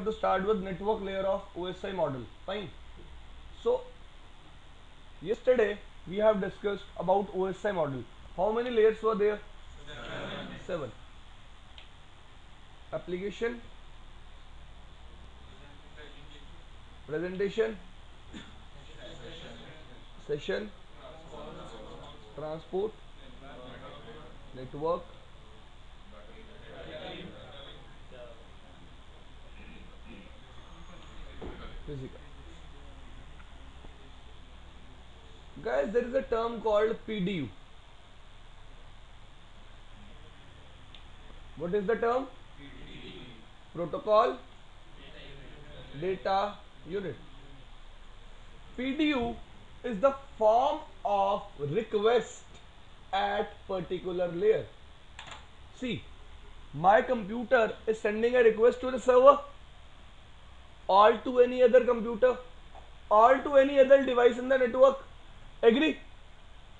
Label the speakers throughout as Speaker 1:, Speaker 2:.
Speaker 1: To start with network layer of OSI model. Fine. So yesterday we have discussed about OSI model. How many layers were there? Seven. Application, presentation, session, transport, network, physical. Guys, there is a term called PDU. What is the term? Protocol Data Unit. PDU is the form of request at particular layer. See, my computer is sending a request to the server, or to any other computer, or to any other device in the network. Agree?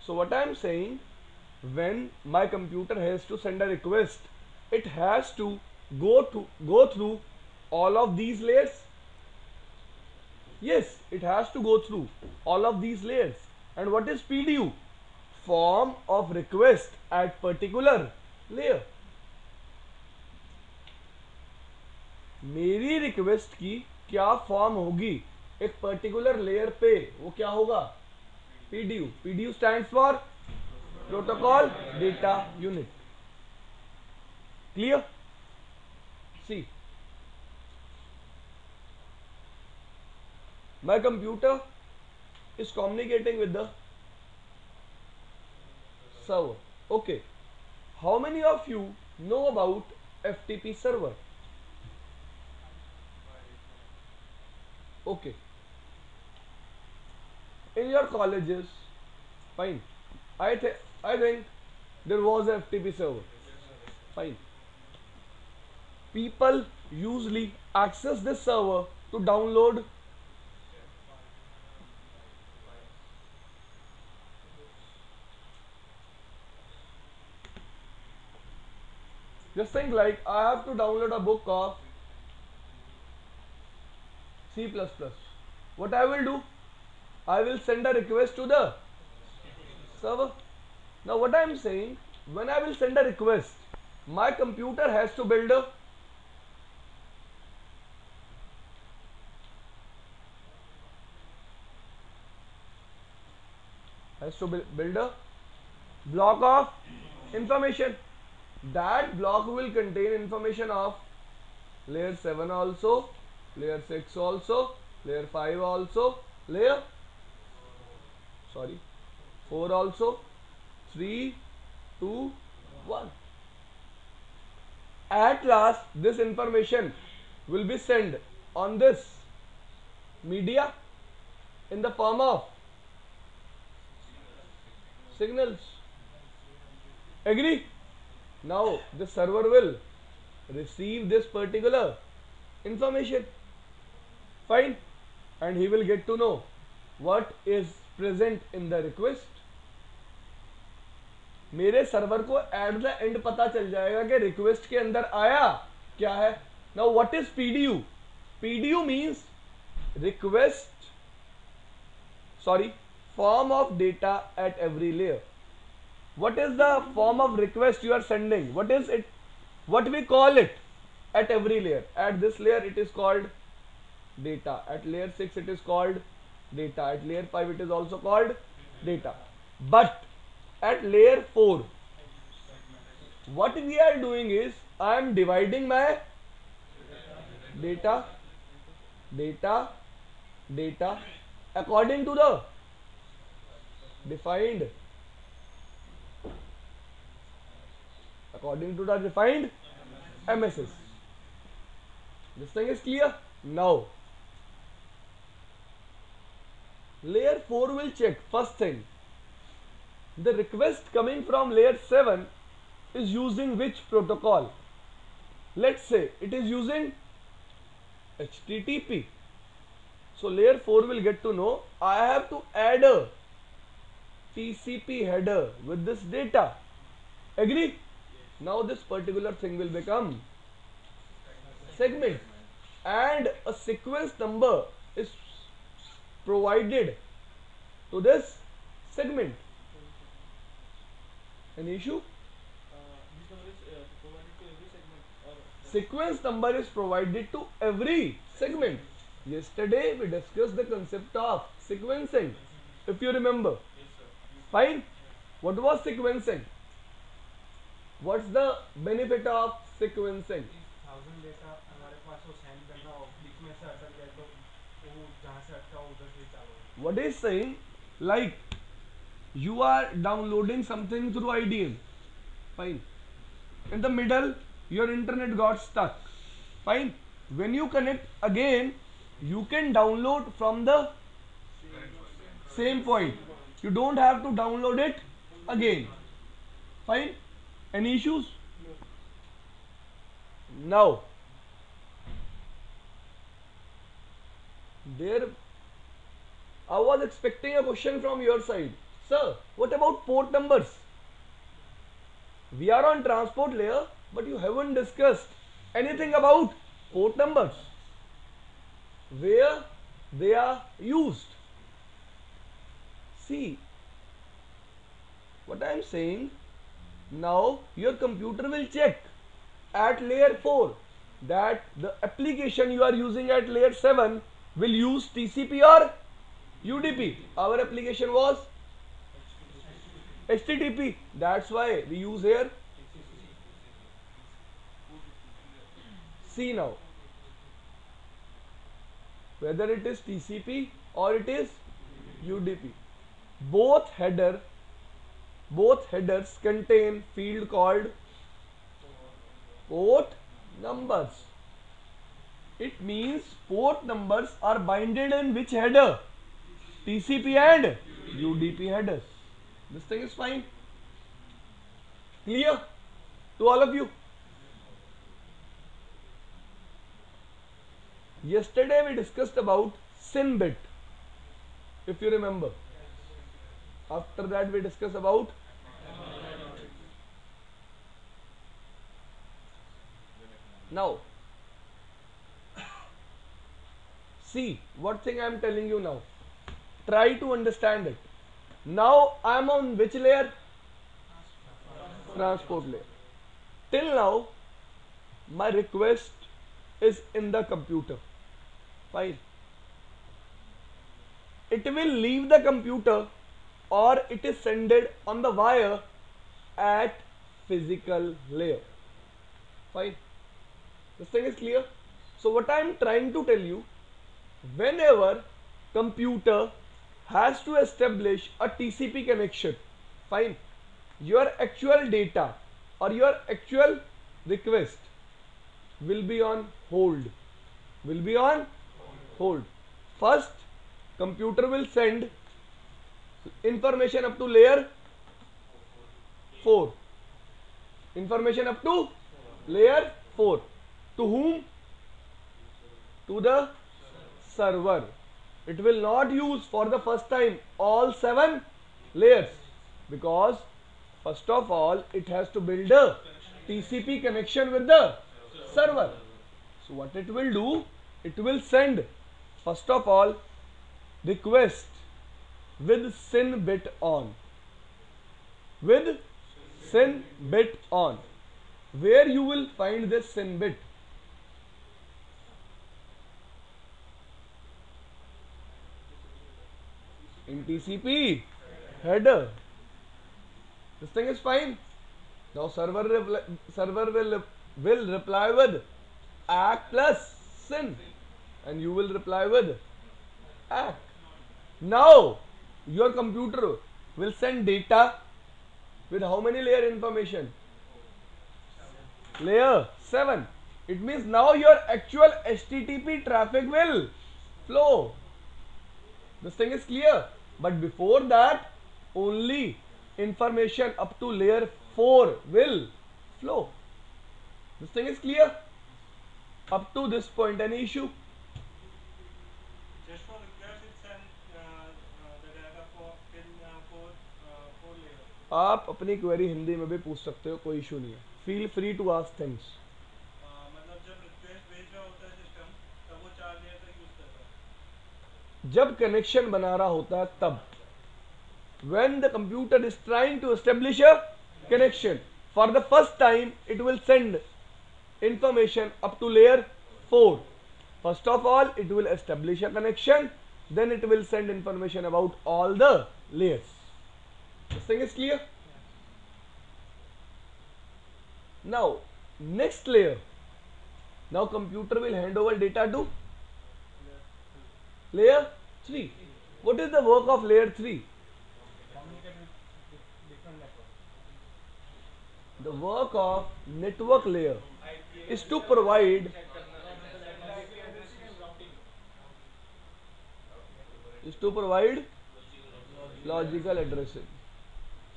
Speaker 1: So what I am saying, when my computer has to send a request, it has to go through all of these layers. Yes, it has to go through all of these layers. And what is PDU? Form of request at particular layer. मेरी request की क्या form होगी एक particular layer पे, वो क्या होगा? PDU. PDU stands for protocol data unit. Clear? See, my computer is communicating with the server. Okay, how many of you know about FTP server? Okay, in your colleges, fine. I think there was a FTP server. Fine. People usually access this server to download just think like I have to download a book of C++. What I will do? I will send a request to the server. Now what I am saying, when I will send a request, my computer has to build a build a block of information. That block will contain information of layer 7 also, layer 6 also, layer 5 also, layer 4 also, 3, 2, 1. At last this information will be sent on this media in the form of signals. Agree? Now the server will receive this particular information. Fine. And he will get to know what is present in the request. मेरे server को at the end पता चल जाएगा कि request के अंदर आया क्या है. Now what is PDU? PDU means request form of data at every layer. What is the form of request you are sending? What is it? What we call it at every layer? At this layer it is called data. At layer 6 it is called data. At layer 5 it is also called data. But at layer 4, what we are doing is I am dividing my data according to the defined MSS. This thing is clear. Now layer 4 will check first thing, the request coming from layer 7 is using which protocol. Let's say it is using HTTP. So layer 4 will get to know I have to add a TCP header with this data. Agree? Now this particular thing will become segment. and a sequence number is provided to this segment. An issue?
Speaker 2: This number is provided to every segment or
Speaker 1: Sequence number is provided to every segment. Yesterday we discussed the concept of sequencing, if you remember.
Speaker 2: yes sir.
Speaker 1: Fine. What was sequencing? What's the benefit of sequencing?
Speaker 3: कि 1000 data हमारे पास वो send करना हो, बीच में से अटक जाए तो वो जहाँ से अटका हो उधर से ही चालू हो जाए.
Speaker 1: What is saying? Like you are downloading something through IDM. Fine. In the middle, your internet got stuck. Fine. When you connect again, you can download from the same point. You don't have to download it again. Fine. Any issues? Now, there I was expecting a question from your side. Sir, what about port numbers? We are on transport layer, but you haven't discussed anything about port numbers. Where they are used. See, what I am saying, now your computer will check at layer 4 that the application you are using at layer 7 will use TCP or UDP. Our application was HTTP. That's why we use here. See now, whether it is TCP or it is UDP, both headers contain field called port numbers. It means port numbers are binded in which header? TCP and UDP headers. This thing is fine. Clear to all of you? Yesterday we discussed about SYN bit, if you remember. After that we discussed about now. See what thing I am telling you now. Try to understand it. Now I am on which layer? Transport layer. Till now my request is in the computer. Fine. It will leave the computer or it is sended on the wire at physical layer. Fine. This thing is clear. So what I am trying to tell you, whenever computer has to establish a TCP connection, fine, your actual data or your actual request will be on hold. Will be on hold. First, computer will send information up to layer 4. Information up to layer 4. To whom? To the server. It will not use for the first time all 7 layers, because first of all it has to build a TCP connection with the server. So what it will do, it will send first of all request with SYN bit on. With SYN bit on. Where you will find this SYN bit? In TCP header. This thing is fine. Now server will reply with ACK plus SYN, and you will reply with ACK. Now your computer will send data with how many layer information? Layer 7. It means now your actual HTTP traffic will flow. This thing is clear. But before that, only information up to layer 4 will flow. This thing is clear. Up to this point, any issue?
Speaker 2: Just for request it send the data for in four layer.
Speaker 1: आप अपनी query Hindi में भी पूछ सकते हो, कोई issue नहीं है. Feel free to ask things.
Speaker 2: मतलब जब रिक्वेस्ट भेज रहा होता है सिस्टम
Speaker 1: जब कनेक्शन बना रहा होता है तब, when the computer is trying to establish a connection for the first time, it will send information up to layer 4. First of all, it will establish a connection, then it will send information about all the layers. This thing is clear? Now, next layer. Now computer will hand over data to layer 3. What is the work of layer 3?
Speaker 3: communicate with different networks.
Speaker 1: The work of network layer is to provide logical addressing.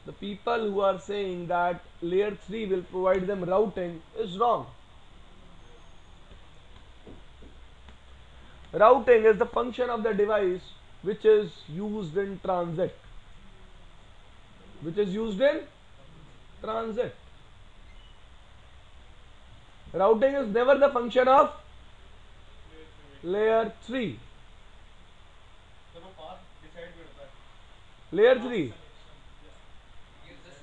Speaker 1: The people who are saying that layer 3 will provide them routing is wrong. Routing is the function of the device which is used in transit. Routing is never the function of layer 3.
Speaker 3: देखो path decide करता है.
Speaker 1: Layer 3.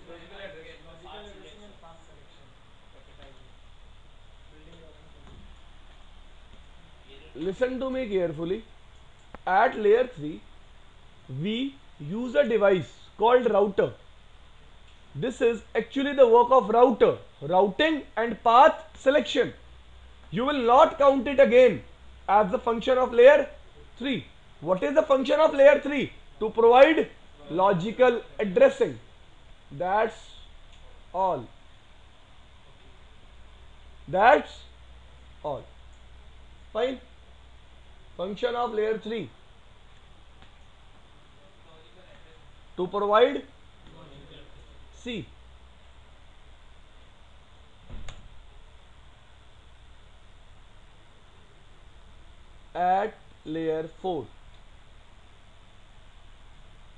Speaker 3: Logical addressing and path selection. Packetizing. Building your own solution.
Speaker 1: Listen to me carefully. At layer 3, we use a device called router. This is actually the work of router, routing and path selection. You will not count it again as the function of layer 3. What is the function of layer 3? To provide logical addressing. That's all. That's all. Fine. Function of layer 3 to provide, see, at layer 4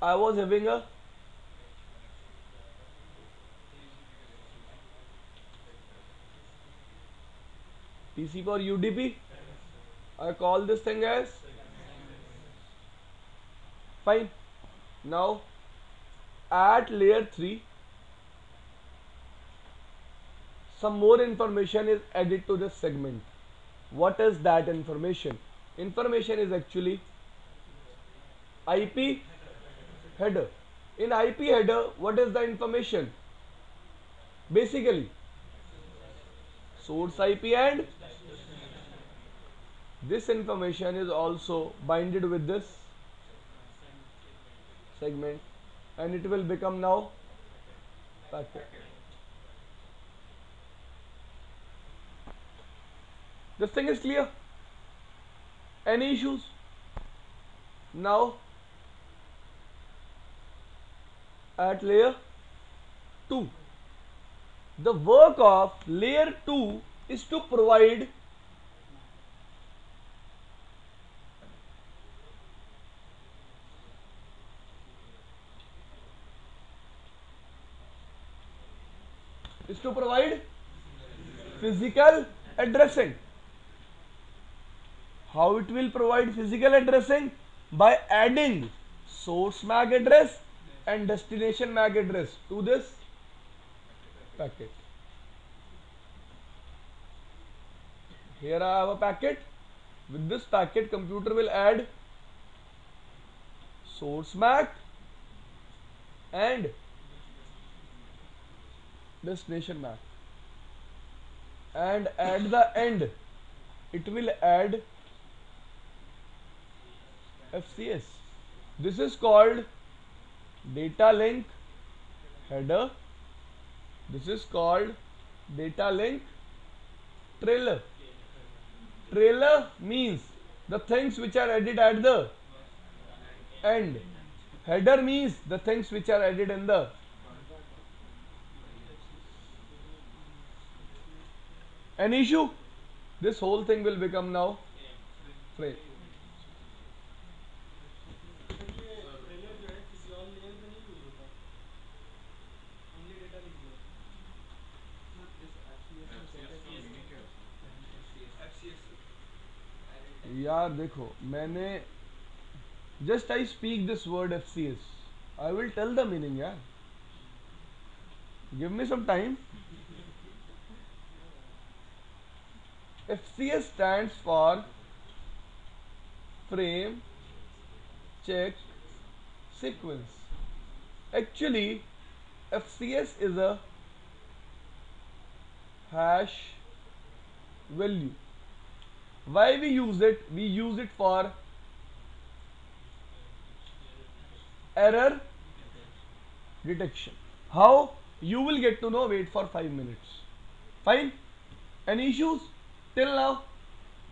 Speaker 1: I was having a TCP or UDP. I call this thing as fine. Now at layer 3 some more information is added to this segment. What is that information? Information is actually IP header. In IP header, what is the information? Basically source IP, and this information is also binded with this segment, and it will become now packet. This thing is clear? Any issues? Now at layer 2, the work of layer 2 is to provide physical addressing. How it will provide physical addressing? By adding source MAC address and destination MAC address to this packet. Here I have a packet. With this packet, computer will add source MAC and destination MAC, and at the end it will add FCS. This is called data link header. This is called data link trailer. Trailer means the things which are added at the end. Header means the things which are added in the. An issue? This whole thing will become now frame.
Speaker 3: Trailer जो है किसी और layer पे नहीं use होता, only data link में.
Speaker 1: यार देखो, मैंने Just I speak this word FCS. I will tell the meaning, yeah. Give me some time. FCS stands for frame, check, sequence. Actually, FCS is a hash value. Why we use it? We use it for error detection. How? You will get to know. Wait for 5 minutes. Fine? Any issues till now?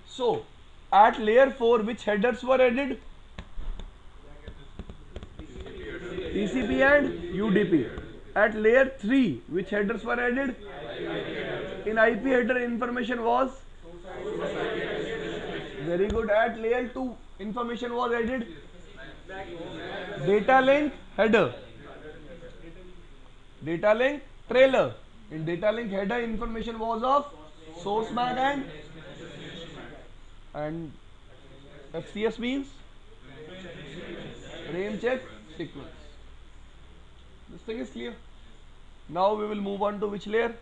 Speaker 1: So, at layer 4, which headers were added? TCP and UDP. At layer 3, which headers were added? In IP header, information was? Very good. At layer 2, information was added? Data link header. Data link trailer. In data link header, information was of source MAC and FCS means frame check sequence. This thing is clear. Now we will move on to which layer?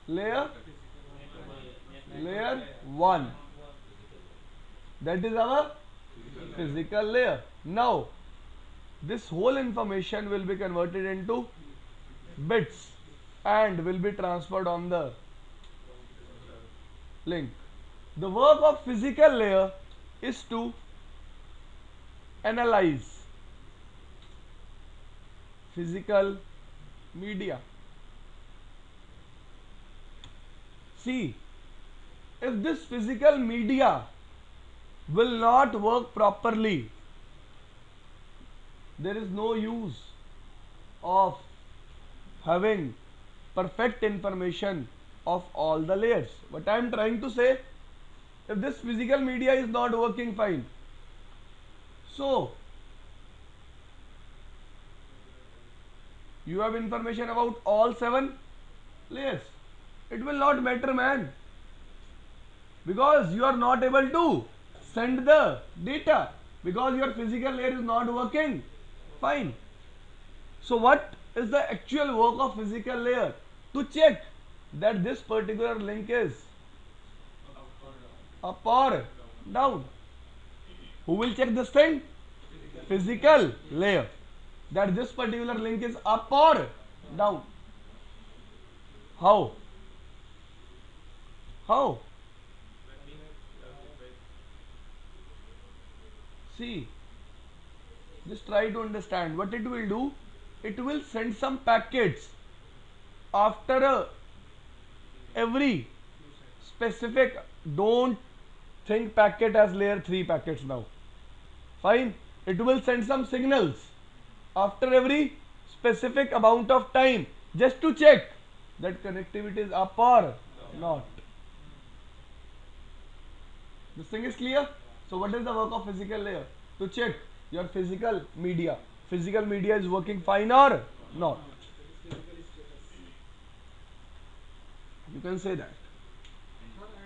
Speaker 1: Layer 1. That is our physical layer. Now this whole information will be converted into bits and will be transferred on the link. The work of physical layer is to analyze physical media. See, if this physical media will not work properly, there is no use of having perfect information of all the layers. What I am trying to say, if this physical media is not working fine, so you have information about all 7 layers. It will not matter, man, because you are not able to send the data because your physical layer is not working fine. So what is the actual work of physical layer? To check that this particular link is up or down. Who will check this thing? Physical layer. That this particular link is up or down. How? How? See, just try to understand what it will do. It will send some packets after every specific. Don't think packet as layer 3 packets now. Fine. It will send some signals after every specific amount of time just to check that connectivity is up or not. This thing is clear? So what is the work of physical layer? To check your physical media. Physical media is working fine or not. You can say that.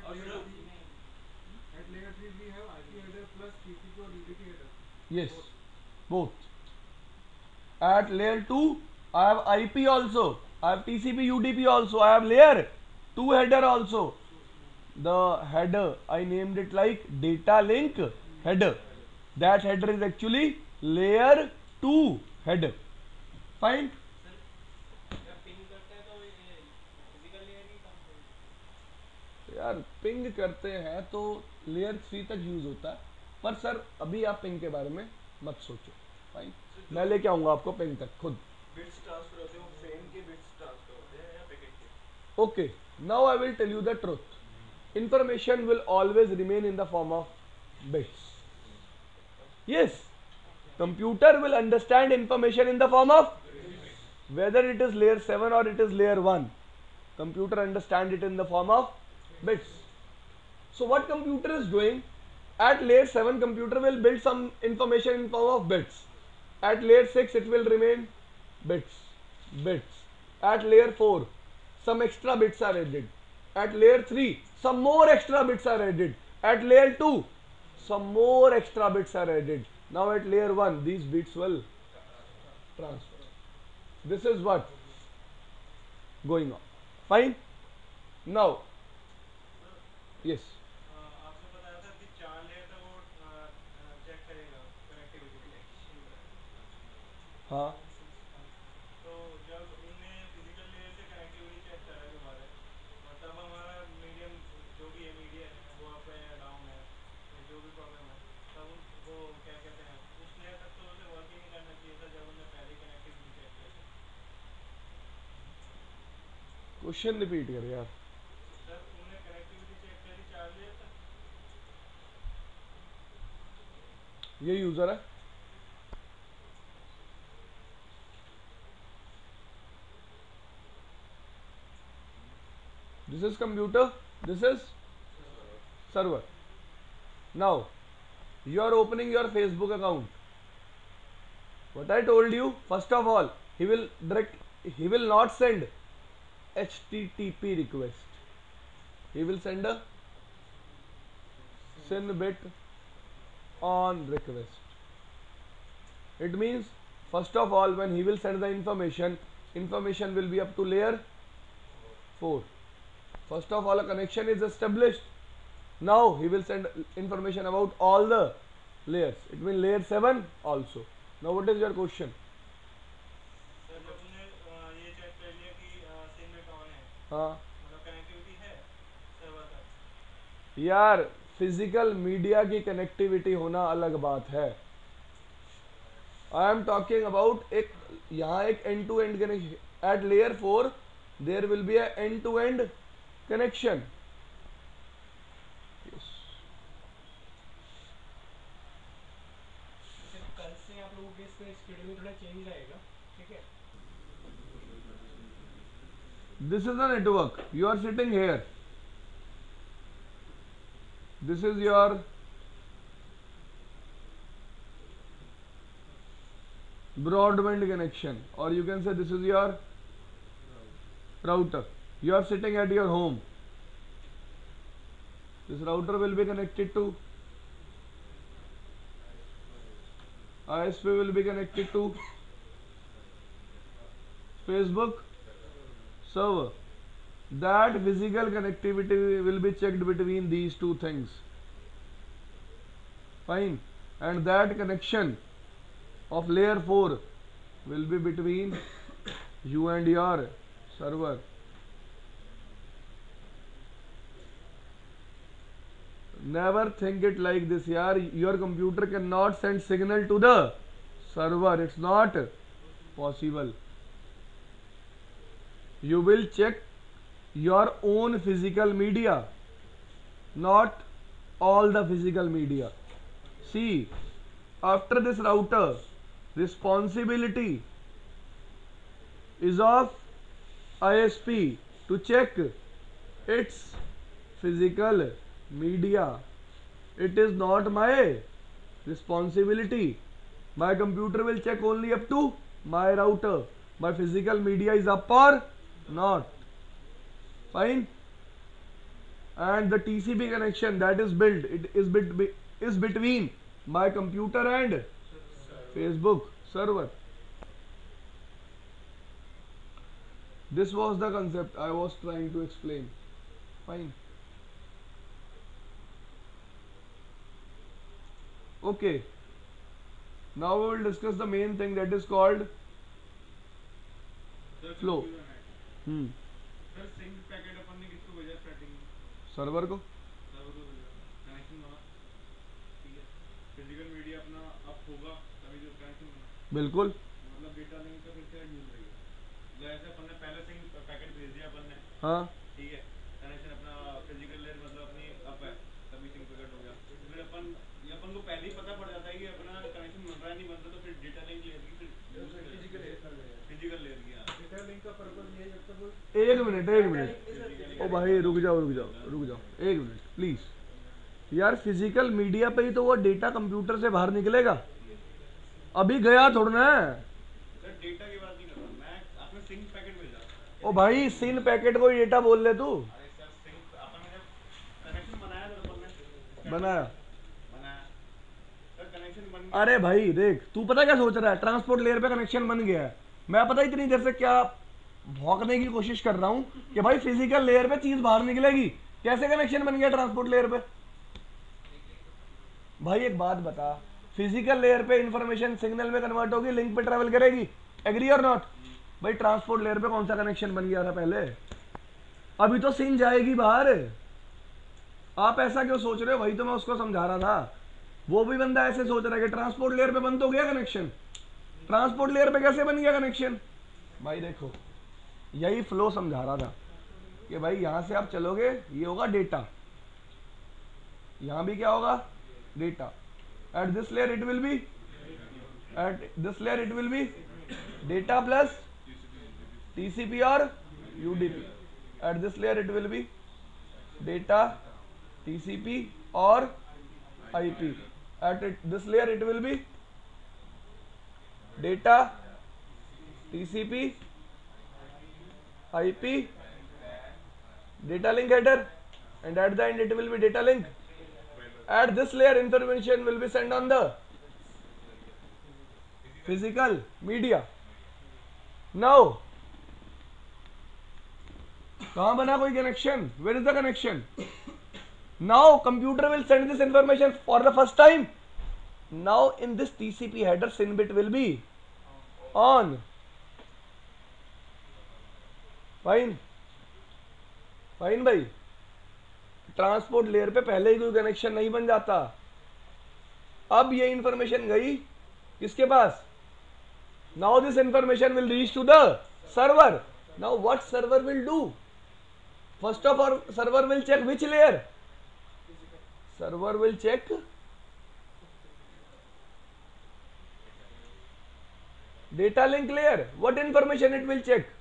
Speaker 3: At layer 3 we have IP header plus TCP or UDP header.
Speaker 1: Yes, both. At layer 2, I have IP also. I have TCP UDP also. I have layer 2 header also. The header, I named it like data link header. That header is actually layer 2 header. Fine. यार ping करते हैं तो layer 3 तक use होता है, पर sir अभी आप पिंग के बारे में मत सोचो. फाइन, मैं लेके आऊंगा आपको पिंग तक खुद.
Speaker 3: बिट्स ट्रांसफर होते हैं, वो फ्रेम के बिट्स ट्रांसफर होते हैं या पैकेट के?
Speaker 1: Okay, now I will tell you the truth. Information will always remain in the form of bits. Yes, computer will understand information in the form of, whether it is layer 7 or it is layer 1, computer understand it in the form of bits. So what computer is doing, at layer 7 computer will build some information in form of bits. At layer 6 it will remain bits. At layer 4 some extra bits are added. At layer 3 some more extra bits are added. At layer 2 some more extra bits are added. Now at layer 1 these bits will transfer. This is what going on. Fine. Now
Speaker 2: sir
Speaker 1: yes.
Speaker 2: आपने बताया था कि 4 layer का वो check करेगा connectivity को।
Speaker 1: हाँ
Speaker 2: तो जब उनने फिजिकल लेयर से कनेक्टिविटी चेक करा जो हमारा है, और तब हमारा मीडियम जो भी है मीडियम है वो अप है या डाउन है या जो भी प्रॉब्लम है, तब वो क्या कहते हैं उस लेयर तक तो उसे वर्क ही नहीं करना चाहिए था जब उनने पहले कनेक्टिविटी चेक किया था।
Speaker 1: क्वेश्चन रिपीट कर यार.
Speaker 2: सर उन्होंने कनेक्टिविटी चेक करी 4 लेयर तक।
Speaker 1: ये यूजर है. This is computer. This is server. Now you are opening your Facebook account. What I told you, first of all, he will not send HTTP request. He will send a SYN bit on request. It means first of all when he will send the information will be up to layer 4. First of all a connection is established. Now he will send information about all the layers. It means layer 7 also. Now what is your question?
Speaker 2: Sir जब उन्होंने ये check कर लिया कि SIM bit on है,
Speaker 1: हाँ
Speaker 2: मतलब connectivity है सर्वर तक।
Speaker 1: यार फिजिकल मीडिया की कनेक्टिविटी होना अलग बात है. आई एम टॉकिंग अबाउट एक यहाँ एक end to end connection at layer 4 there will be a end to end connection.
Speaker 3: जैसे कल से आप लोगों के इसमें शेड्यूल थोड़ा चेंज आएगा, ठीक है?
Speaker 1: This is the network. You are sitting here. This is your broadband connection, or you can say this is your router. You are sitting at your home. This router will be connected to ISP, will be connected to Facebook server. That physical connectivity will be checked between these two things. Fine. And that connection of layer 4 will be between you and your server. Never think it like this, yaar. Your computer cannot send signal to the server. It's not possible. You will check your own physical media, not all the physical media. See, after this router, responsibility is of ISP to check its physical media. It is not my responsibility. My computer will check only up to my router. My physical media is up or not. Fine. And the TCP connection that is built, it is between my computer and Facebook server. This was the concept I was trying to explain. Fine. Okay. Now we will discuss the main thing that is called flow.
Speaker 3: Sir SYN packet अपन ने किसको भेजा starting में?
Speaker 1: Server को.
Speaker 3: Server को भेजा, connection बना, ठीक है? फिजिकल मीडिया अपना अप होगा तभी जो कनेक्शन बना,
Speaker 1: बिल्कुल.
Speaker 3: मतलब डेटा लिंक का फिर से यूज रहेगा। जैसे अपन ने पहले सिंक पैकेट भेज दिया अपन ने,
Speaker 1: हाँ.
Speaker 3: ठीक है? कनेक्शन अपना फिजिकल लेयर मतलब अपनी अप है, तभी सिंक पैकेट हो गया। फिर अपन को पहले ही पता पड़ जाता है कि अपना कनेक्शन बन रहा है नहीं बन रहा, तो फिर डेटा लिंक लेयर की फिर फिजिकल लेयर की डेटा लिंक का पर्पस ये है जब तक वो
Speaker 1: एक मिनट ओ भाई रुक जाओ एक मिनट प्लीज. यार फिजिकल मीडिया पे ही तो वो डेटा कंप्यूटर से बाहर निकलेगा. अभी गया थोड़ा ना.
Speaker 3: सर डेटा की बात नहीं कर रहा मैं, आपने सिंक पैकेट भेजा।
Speaker 1: ओ भाई सिन पैकेट को डेटा बोल ले तू.
Speaker 3: अरे सर सिंक अपन ने जब कनेक्शन बनाया था तो अपन ने
Speaker 1: बनाया.
Speaker 3: बनाया कनेक्शन बन गया।
Speaker 1: अरे भाई देख, तू पता क्या सोच रहा है, ट्रांसपोर्ट लेयर पे कनेक्शन बन गया है। मैं पता इतनी देर से क्या भौंकने की कोशिश कर रहा हूं कि भाई फिजिकल लेयर पे चीज बाहर निकलेगी, कैसे कनेक्शन बन गया ट्रांसपोर्ट लेयर पे। भाई एक बात बता, फिजिकल लेयर पे इंफॉर्मेशन सिग्नल में कन्वर्ट होगी, लिंक पे ट्रेवल करेगी, एग्री और नॉट। भाई ट्रांसपोर्ट लेयर पे कौन सा कनेक्शन बन गया था पहले, अभी तो सीन जाएगी बाहर। आप ऐसा क्यों सोच रहे हो, वही तो मैं उसको समझा रहा था। वो भी बंदा ऐसे सोच रहा है कि ट्रांसपोर्ट लेयर पे बन तो गया कनेक्शन, ट्रांसपोर्ट लेयर पे कैसे बन गया कनेक्शन। भाई देखो, यही फ्लो समझा रहा था कि भाई यहां से आप चलोगे, ये होगा डेटा, यहां भी क्या होगा, data. At this layer it will be, at this layer it will be data plus TCP और UDP. At this layer it will be data, TCP और IP. At this layer it will be data, TCP, IP, data link header, and at the end it will be data link. At this layer information will be sent on the physical media. Now कहाँ बना कोई connection? Where is the connection? Now computer will send this information for the first time. Now in this TCP header SYN bit will be on. Fine fine भाई, transport layer पे पहले ही कोई connection नहीं बन जाता। अब ये इंफॉर्मेशन गई किसके पास, now this information will reach to the server. Now what server will do, first of all server will check which layer, server will check data link layer. What information it will check,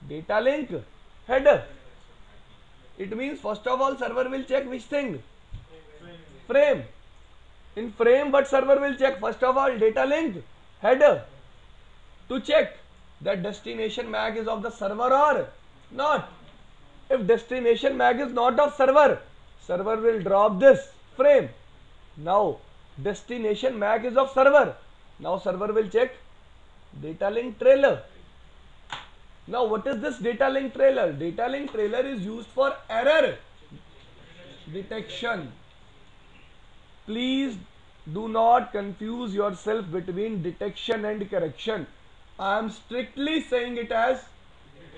Speaker 1: data link header. It means first of all server will check which thing, frame. In frame what server will check, first of all data link header, to check that destination MAC is of the server or not. If destination MAC is not of server, server will drop this frame. Now destination MAC is of server, now server will check data link trailer. Now what is this data link trailer? Data link trailer is used for error detection. Please do not confuse yourself between detection and correction. I am strictly saying it as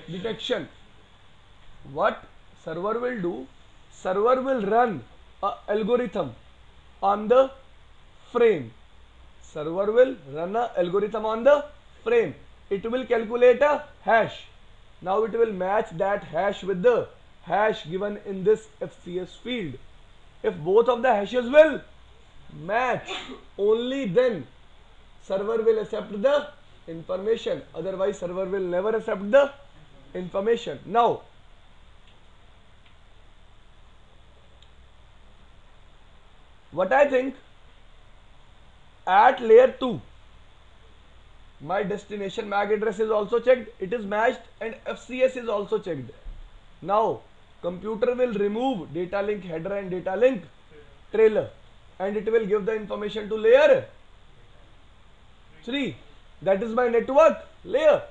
Speaker 1: detection. What server will do? Server will run a algorithm on the frame. Server will run a algorithm on the frame. It will calculate a hash. Now it will match that hash with the hash given in this FCS field. If both of the hashes will match, only then server will accept the information, otherwise server will never accept the information. Now what I think, at layer 2 my destination MAC address is also checked, it is matched, and FCS is also checked. Now computer will remove data link header and data link trailer, and it will give the information to layer 3, that is my network layer.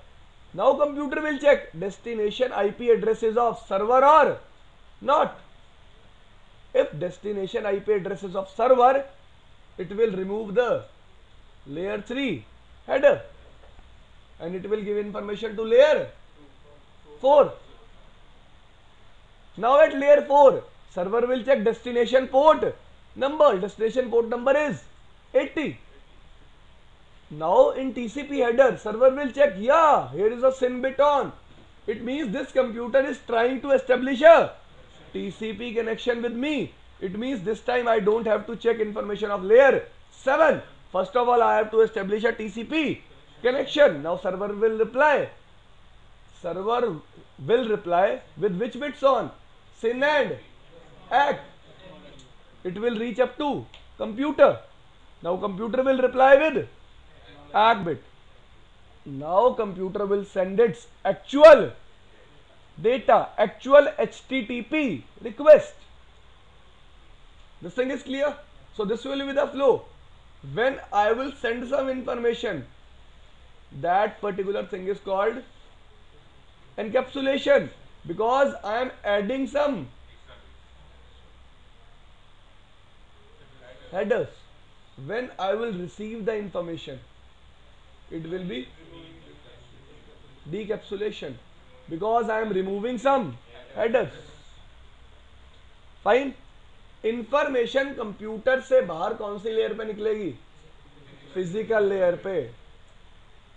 Speaker 1: Now computer will check destination IP address is of server or not. If destination IP address is of server, it will remove the layer 3 header, and it will give information to layer 4. Now at layer 4, server will check destination port number. Destination port number is 80. Now in TCP header, server will check, yeah, here is a SYN bit on. It means this computer is trying to establish a TCP connection with me. It means this time I don't have to check information of layer 7. First of all, I have to establish a TCP connection. Now server will reply. Server will reply with which bits on? SYN and ACK. It will reach up to computer. Now computer will reply with ACK bit. Now computer will send its actual data, actual HTTP request. This thing is clear. So this will be the flow. When I will send some information, that particular thing is called encapsulation, because I am adding some headers. When I will receive the information, it will be decapsulation, because I am removing some headers. Fine. Information computer से बाहर कौन सी layer पे निकलेगी? Physical layer पे.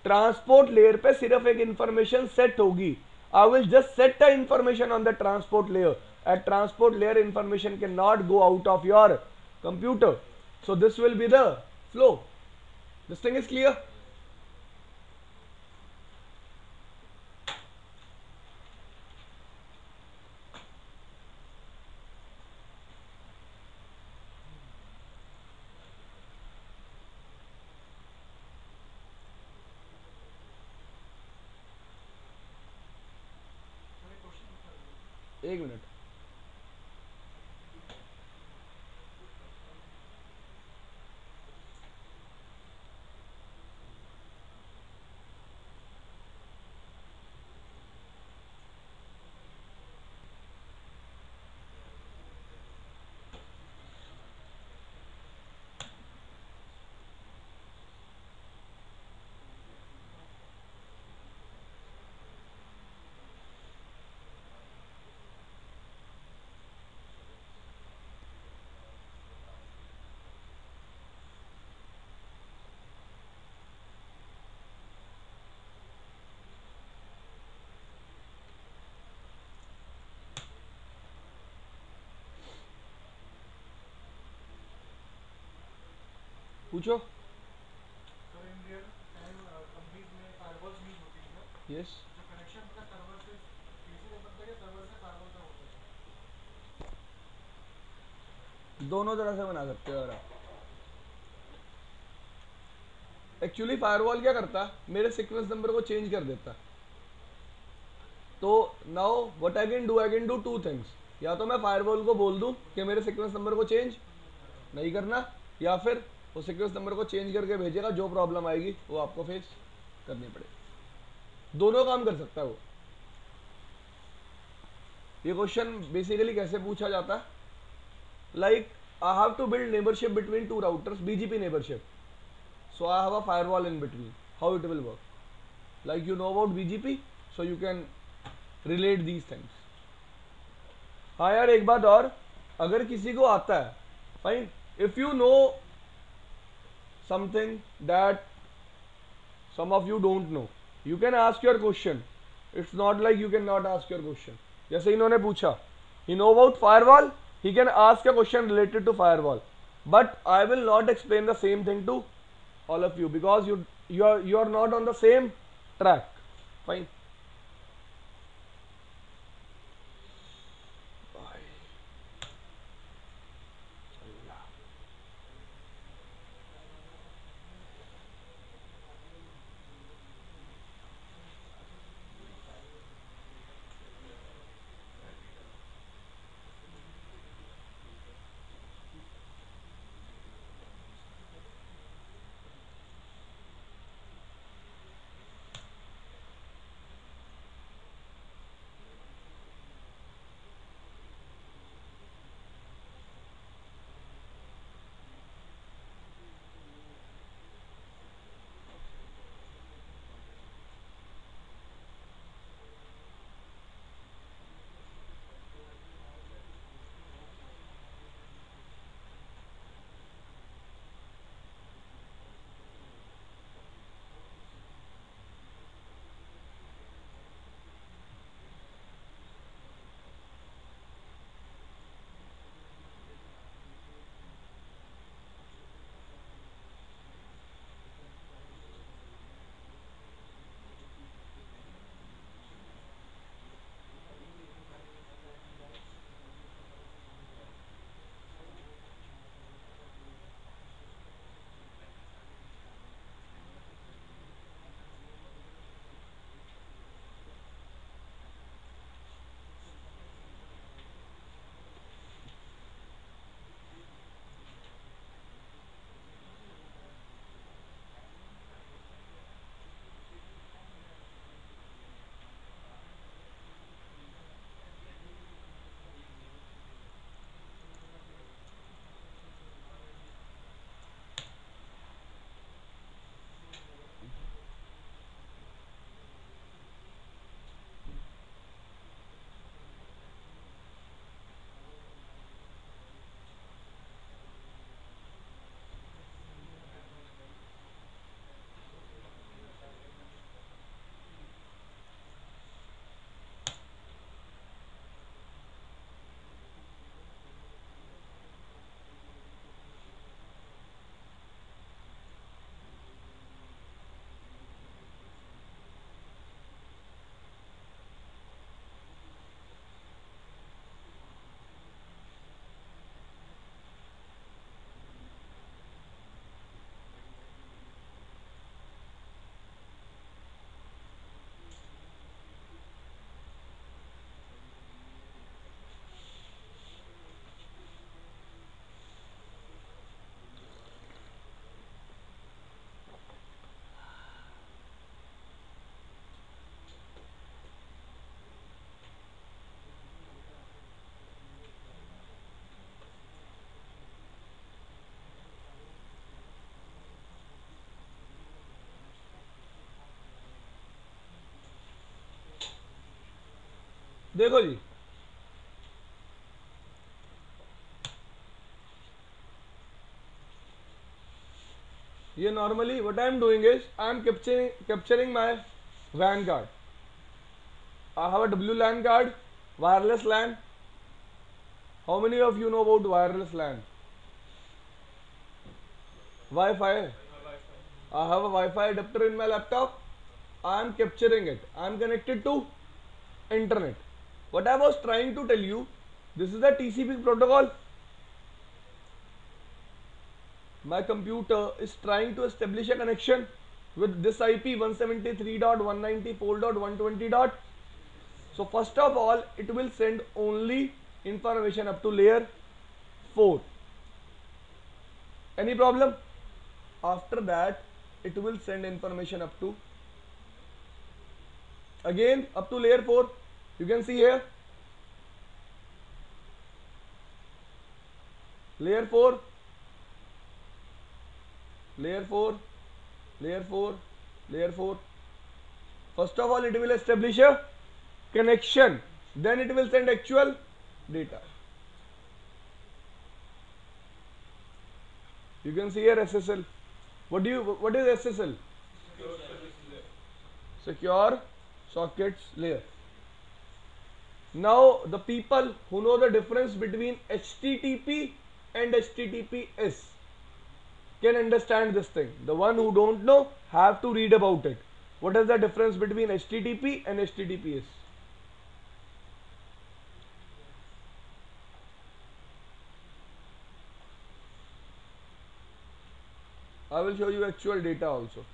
Speaker 1: Transport layer पे सिर्फ एक इंफॉर्मेशन सेट होगी. I will just set the information on the transport layer. At transport layer information can not go out of your computer. So this will be the flow. This thing is clear? एक minute. पूछो.
Speaker 2: Sir in real time companies में firewalls use होती है क्या?
Speaker 1: Yes.
Speaker 2: जो connection अपना server से PC से बनता है या सर्वर से फायरवॉल तक होता है?
Speaker 1: दोनों तरह से बना सकते हो. अगर आप एक्चुअली फायरवॉल क्या करता, मेरे सीक्वेंस नंबर को चेंज कर देता. तो now what I can do two things. या तो मैं फायरवॉल को बोल दूं कि मेरे सीक्वेंस नंबर को चेंज नहीं करना, या फिर वो सीक्वेंस नंबर को चेंज करके भेजेगा. जो प्रॉब्लम आएगी वो आपको फेस करनी पड़ेगी. दोनों काम कर सकता है वो. ये क्वेश्चन बेसिकली कैसे पूछा जाता है? Like I have to build neighborship between two routers, BGP neighborship. So I have a firewall in between. How it will work? Like you know about BGP, so you can relate these things. हाँ यार एक बात और, अगर किसी को आता है, fine. If you know something that some of you don't know, you can ask your question. It's not like you cannot ask your question. जैसे इन्होंने पूछा, he know about firewall, he can ask a question related to firewall. But I will not explain the same thing to all of you, because you are not on the same track. Fine. देखो जी, ये normally what I am doing is I am capturing my WAN card. I have a WLAN card, wireless LAN. How many of you know about wireless LAN? Wi-Fi. I have a Wi-Fi adapter in my laptop. I am capturing it. I am connected to internet. What I was trying to tell you, this is the TCP protocol. My computer is trying to establish a connection with this IP 173.194.120. So first of all, it will send only information up to layer 4. Any problem? After that, it will send information up to, again up to layer 4. You can see here, layer 4, layer 4, layer 4, layer 4. First of all, it will establish a connection, then it will send actual data. You can see here SSL. What is SSL? Secure sockets layer. Now the people who know the difference between HTTP and HTTPS can understand this thing. The one who don't know have to read about it. What is the difference between HTTP and HTTPS? I will show you actual data also.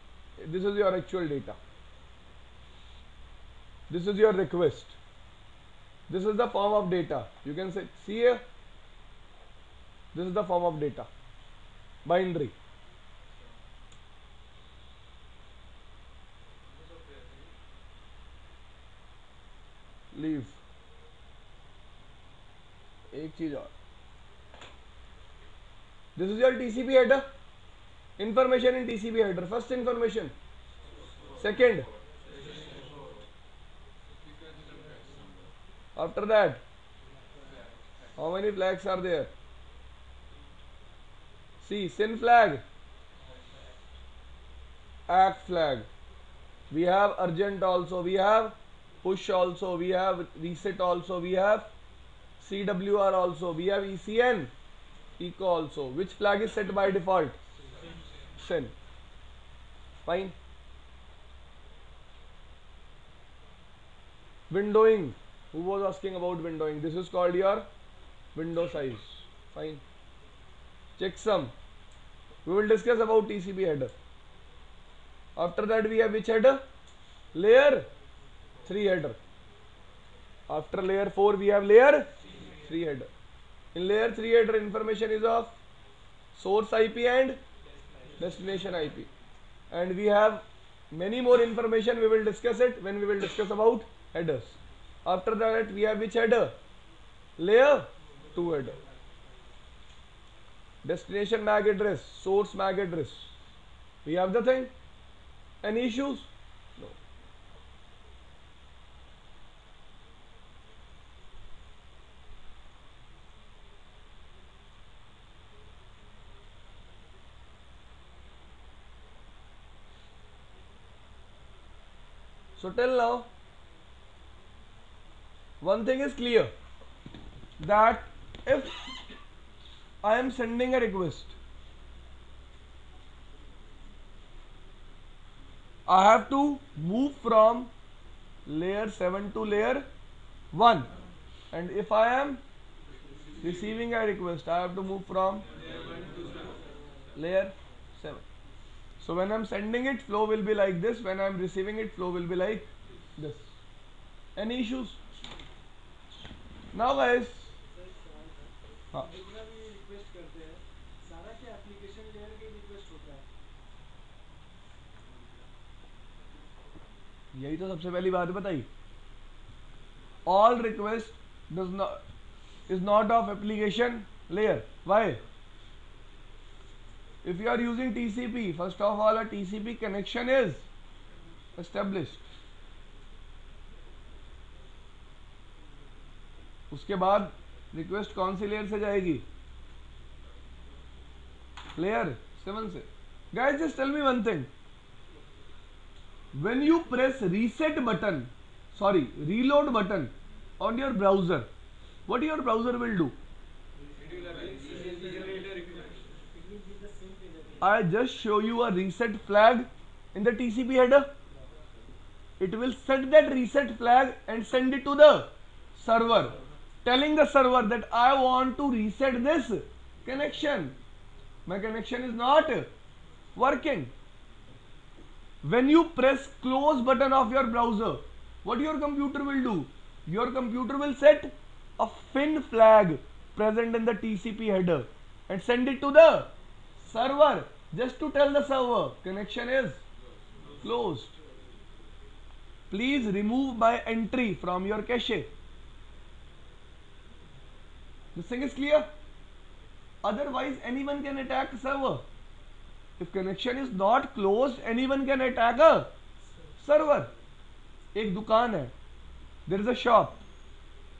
Speaker 1: This is your actual data. This is your request. This is the form of data. You can see here. This is the form of data. Binary. Leave. एक चीज और. This is your TCP header. Information in TCP header. First information. Second. After that, how many flags are there? See, SYN flag, ACK flag. We have urgent also. We have push also. We have reset also. We have CWR also. We have ECN, echo also. Which flag is set by default? SYN. Fine. Windowing. Who was asking about windowing? This is called your window size. Fine. Checksum. We will discuss about TCP header. After that we have which header? Layer 3 header. After layer 4 we have layer 3 header. In layer 3 header information is of source IP and destination IP. And we have many more information. We will discuss it when we will discuss about headers. After that we have which header? Layer 2 header. Destination MAC address, source MAC address. We have the thing. Any issues? No. So till now, one thing is clear, that if I am sending a request, I have to move from layer 7 to layer 1, and if I am receiving a request, I have to move from layer 7. So when I am sending it, flow will be like this. When I am receiving it, flow will be like this. Any issues? Now guys, हाँ,
Speaker 2: जितना भी request करते हैं सारा क्या application layer के request होता है?
Speaker 1: यही तो सबसे पहली बात बताई. All request is not of application layer. Why? If you are using TCP, first of all a TCP connection is established. उसके बाद रिक्वेस्ट कौन सी लेयर से जाएगी? लेयर 7 से। Guys just tell me one thing, when you press reset button, sorry, reload button on your browser, what your browser will do? I just show you a reset flag in the TCP header. It will set that reset flag and send it to the server, telling the server that I want to reset this connection. My connection is not working. When you press close button of your browser, what your computer will do? Your computer will set a fin flag present in the TCP header and send it to the server just to tell the server connection is closed. Please remove my entry from your cache. This thing is clear. Otherwise anyone can attack server. If connection is not closed, anyone can attack a server. एक दुकान है, there is a shop,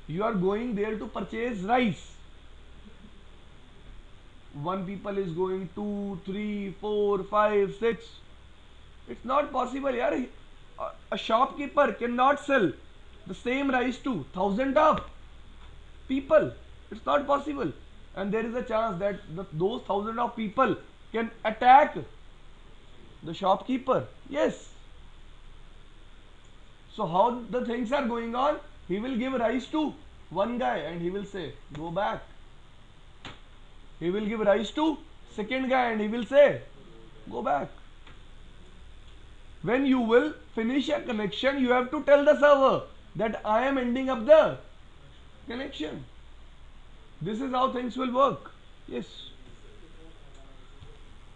Speaker 1: you are going there to purchase rice. One people is going 2, 3, 4, 5, 6. It's not possible, yaar. A shopkeeper cannot sell the same rice to thousands of people. It's not possible, and there is a chance that those thousands of people can attack the shopkeeper. Yes. So how the things are going on? He will give rice to one guy and he will say, go back. He will give rice to second guy and he will say, go back. When you will finish a connection, you have to tell the server that I am ending up the connection. This is how things will work. Yes.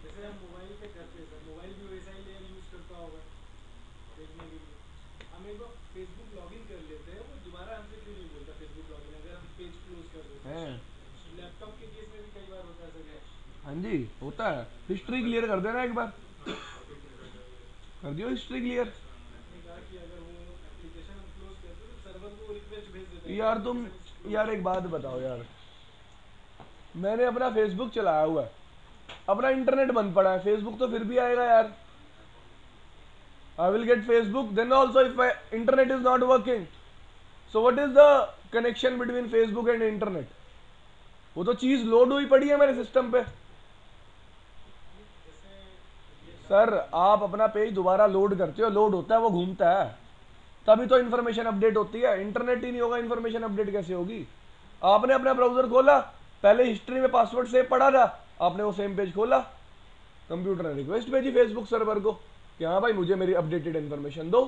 Speaker 2: जैसे हम mobile पे करते हैं sir, mobile भी वैसा ही layer use करता होगा देखने के लिए। हम एक बार फेसबुक लॉगिन कर लेते हैं, वो दोबारा हमसे क्यों नहीं बोलता फेसबुक लॉगिन, अगर हम पेज क्लोज कर देते हैं? लैपटॉप के केस में भी कई बार होता है सर।
Speaker 1: हाँ जी, होता है। हिस्ट्री क्लियर कर देना एक बार, कर दियो हिस्ट्री क्लियर।
Speaker 2: आपने कहा कि अगर वो एप्लीकेशन हम क्लोज करते हैं तो सर्वर को रिक्वेस्ट भेज देता है।
Speaker 1: यार तुम, यार एक बात बताओ यार, मैंने अपना फेसबुक चलाया हुआ है, अपना इंटरनेट बंद पड़ा है, फेसबुक तो फिर भी आएगा यार। I will get Facebook then also if my internet is not working. So what is the connection between Facebook and internet? वो तो चीज लोड हुई पड़ी है मेरे सिस्टम पे। सर आप अपना पेज दोबारा लोड करते हो, लोड होता है, वो घूमता है, तभी तो इन्फॉर्मेशन अपडेट होती है। इंटरनेट ही नहीं होगा, इन्फॉर्मेशन अपडेट कैसे होगी? आपने अपना ब्राउजर खोला, पहले हिस्ट्री में पासवर्ड सेव पड़ा था, आपने वो सेम पेज खोला, कंप्यूटर ने रिक्वेस्ट भेजी फेसबुक सर्वर को कि हाँ भाई मुझे मेरी अपडेटेड इन्फॉर्मेशन दो।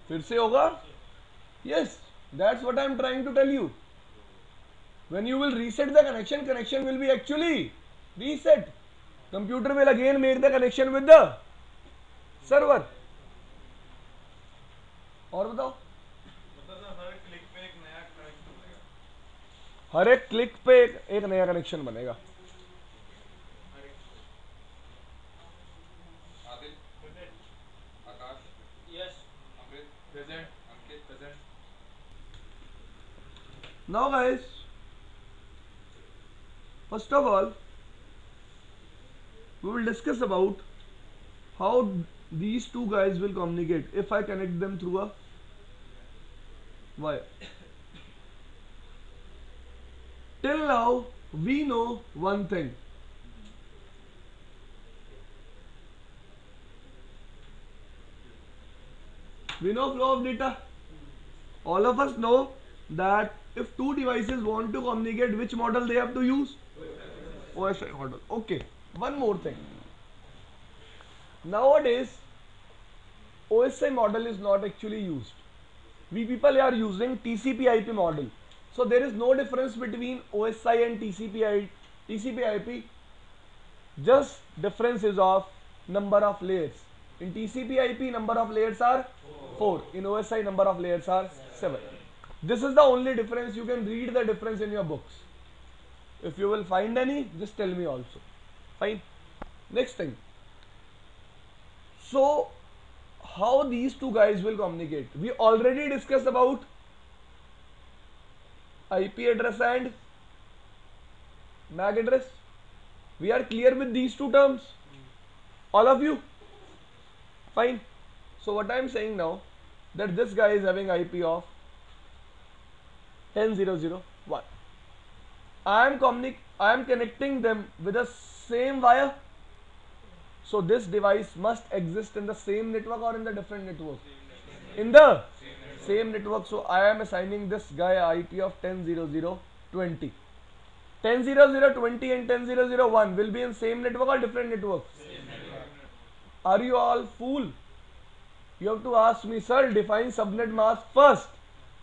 Speaker 1: फिर से होगा। Yes, that's what I am trying to tell you. When you will reset the connection, connection will be actually reset. Computer will again make the connection with the server. और बताओ।
Speaker 2: मतलब हर click पे एक नया कनेक्शन बनेगा।
Speaker 1: हर एक click पे एक नया कनेक्शन बनेगा।
Speaker 3: आदिल, आकाश,
Speaker 2: yes,
Speaker 3: Amrit, present, Ankit, present.
Speaker 1: Now guys, first of all, we will discuss about how these two guys will communicate if I connect them through a wire. Till now, we know one thing. We know flow of data. All of us know that if two devices want to communicate, which model they have to use? OSI model. Okay, one more thing. Nowadays, OSI model is not actually used. We people are using TCP/IP model. So there is no difference between OSI and TCP/IP. Just difference is of number of layers. In TCP/IP, number of layers are 4. In OSI, number of layers are 7. This is the only difference. You can read the difference in your books. If you will find any, just tell me also. Fine. Next thing. So, how these two guys will communicate. We already discussed about IP address and MAC address. We are clear with these two terms, all of you? Fine. So what I am saying now, that this guy is having IP of 10.0.0.1. I am connecting them with the same wire. So this device must exist in the same network or in the different network? In the same network. So I am assigning this guy IP of 10.0.0.20. 10.0.0.20 and 10.0.0.1 will be in same network or different networks? Are you all fool? You have to ask me, sir, define subnet mask first.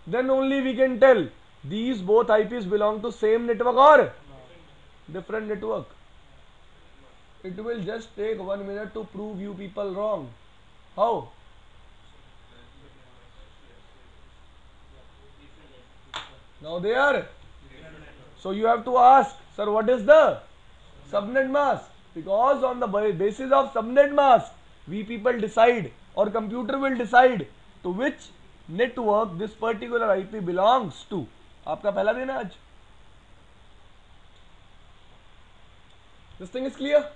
Speaker 1: Then only we can tell these both IPs belong to same network or different network. It will just take 1 minute to prove you people wrong. How? Now they are. So you have to ask, sir, what is the subnet mask? Because on the basis of subnet mask, we people decide or computer will decide to which network this particular IP belongs to. आपका पहला दिन है आज. This thing is clear.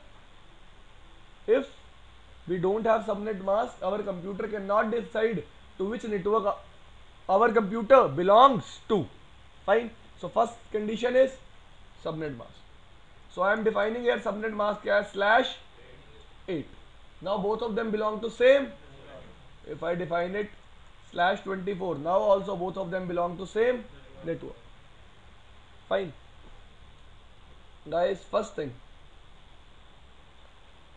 Speaker 1: If we don't have subnet mask, our computer cannot decide to which network our computer belongs to. Fine. So first condition is subnet mask. So I am defining here subnet mask as /8. Now both of them belong to same. If I define it /24, now also both of them belong to same network. Fine. Guys, first thing,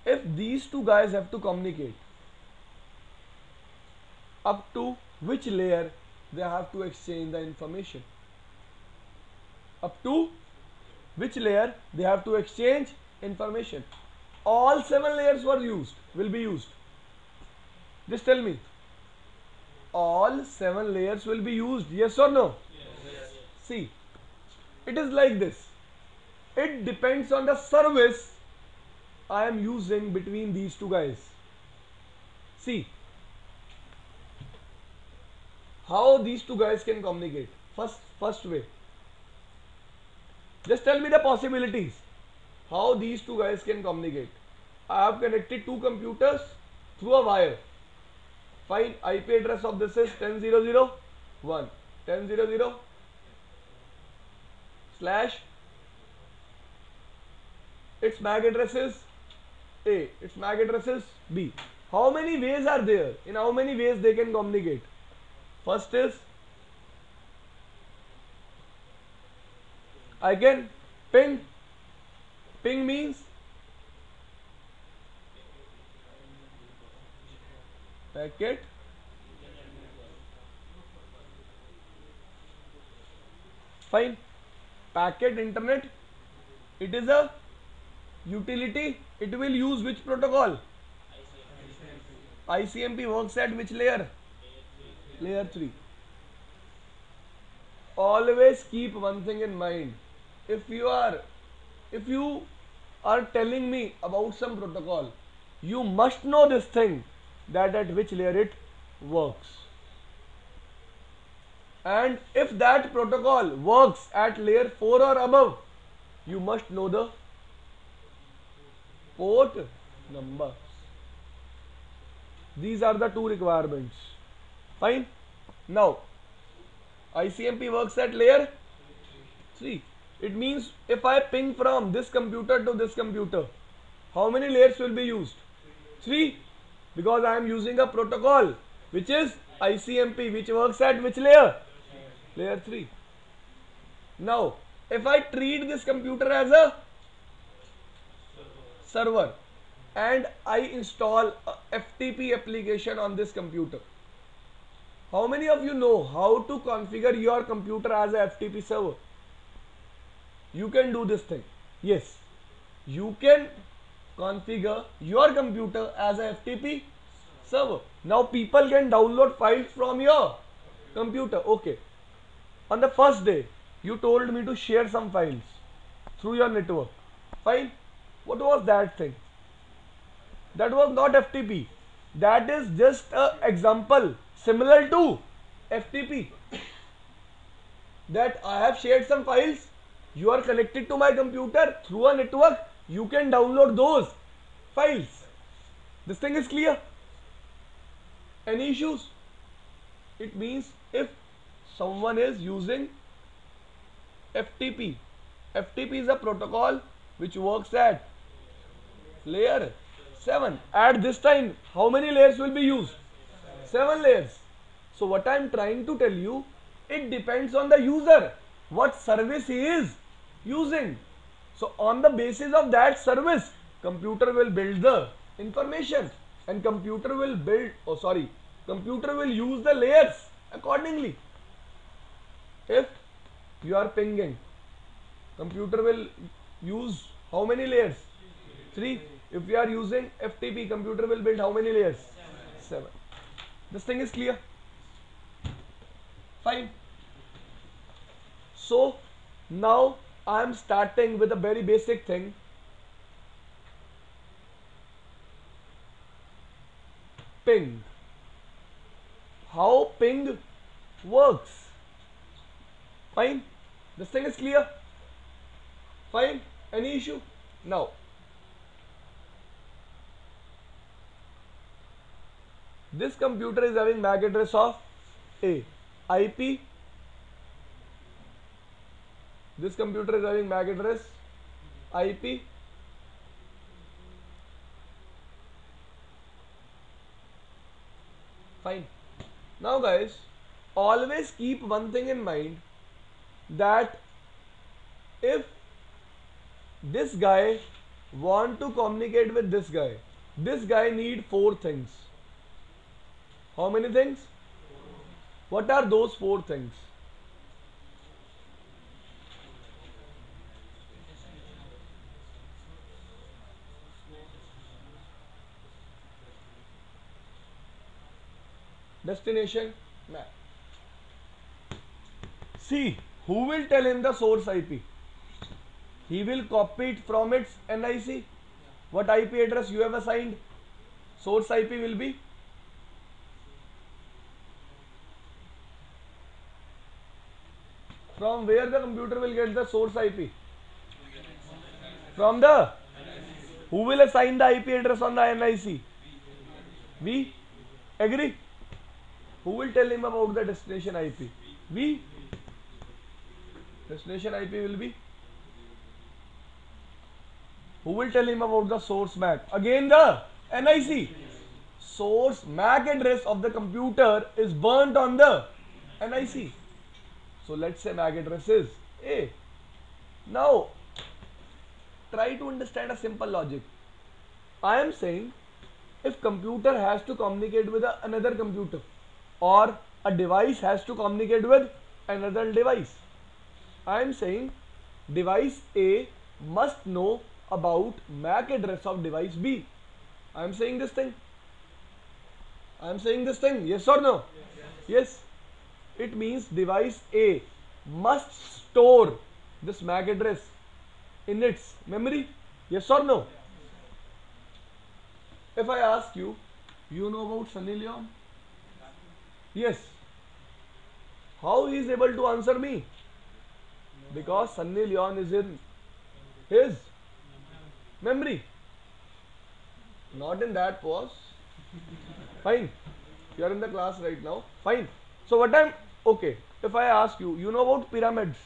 Speaker 1: if these two guys have to communicate, up to which layer they have to exchange the information? Up to which layer they have to exchange information? All 7 layers will be used. Just tell me. All 7 layers will be used, yes or no? Yes. See, it is like this. It depends on the service I am using between these two guys. See how these two guys can communicate. First way. Just tell me the possibilities. How these two guys can communicate. I have connected two computers through a wire. Fine. IP address of this is 10.0.0.1. 10.0.0 slash. Its MAC address is A. Its MAC address is B. How many ways are there? In how many ways they can communicate? First is I can ping. Ping means packet fine. Packet internet, it is a utility. It will use which protocol? ICMP works at which layer? Layer 3. Always keep one thing in mind. If you are telling me about some protocol, you must know this thing, that at which layer it works. And if that protocol works at layer 4 or above, you must know the port numbers. These are the 2 requirements. Fine. Now ICMP works at layer 3. It means if I ping from this computer to this computer, how many layers will be used? 3. Because I am using a protocol which is ICMP, which works at which layer? Layer 3. Now if I treat this computer as a server and I install a FTP application on this computer, how many of you know how to configure your computer as a FTP server? You can do this thing. Yes, you can configure your computer as a FTP server. Now people can download files from your computer. Okay. On the first day, you told me to share some files through your network. Fine. What was that thing? That was not FTP. that is just a example similar to FTP, that I have shared some files, you are connected to my computer through a network, you can download those files. This thing is clear? Any issues? It means if someone is using FTP, FTP is a protocol which works at layer 7. At this time, how many layers will be used? 7 layers. So what I am trying to tell you, it depends on the user, what service he is using. So on the basis of that service, computer will build the information, and computer will use the layers accordingly. If you are pinging, computer will use how many layers? 3. If we are using FTP, computer will build how many layers? 7. This thing is clear? Fine. So now I am starting with a very basic thing. Ping. How ping works. Fine. This thing is clear? Fine. Any issue? Now, this computer is having MAC address of A. IP. This computer is having MAC address IP. Fine. Now guys, always keep one thing in mind, that if this guy want to communicate with this guy need 4 things. How many things? What are those 4 things? Destination map. See, who will tell him the source IP? He will copy it from its NIC. What IP address you have assigned? Source IP will be from where the computer will get the source IP? From the, who will assign the IP address on the NIC? We. Agree? Who will tell him about the destination IP? We. Destination IP will be. Who will tell him about the source MAC? Again the NIC. Source MAC address of the computer is burnt on the NIC. So let's say MAC address is A. Now try to understand a simple logic. I am saying if computer has to communicate with another computer, or a device has to communicate with another device, I am saying device A must know about MAC address of device B. I am saying this thing. I am saying this thing. Yes or no? Yes. It means device A must store this MAC address in its memory. Yes or no? If I ask you, you know about Sunny Leon? Yes. How he is able to answer me? Because Sunny Leon is in his memory, not in that pause. Fine. You are in the class right now. Fine. So what I'm okay. If I ask you, you know about pyramids?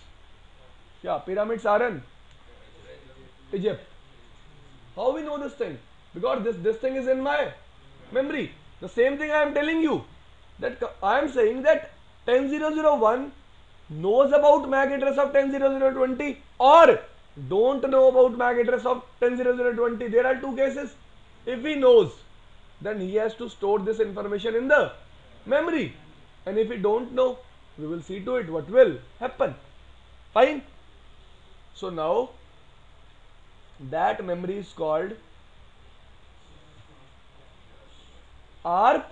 Speaker 1: Yeah, pyramids are in Egypt. How we know this thing? Because this thing is in my memory. The same thing I am telling you, that I am saying that 10001 knows about MAC address of 10020 or don't know about MAC address of 10020. There are 2 cases. If he knows, then he has to store this information in the memory, and if we don't know, we will see to it what will happen. Fine. So now that memory is called ARP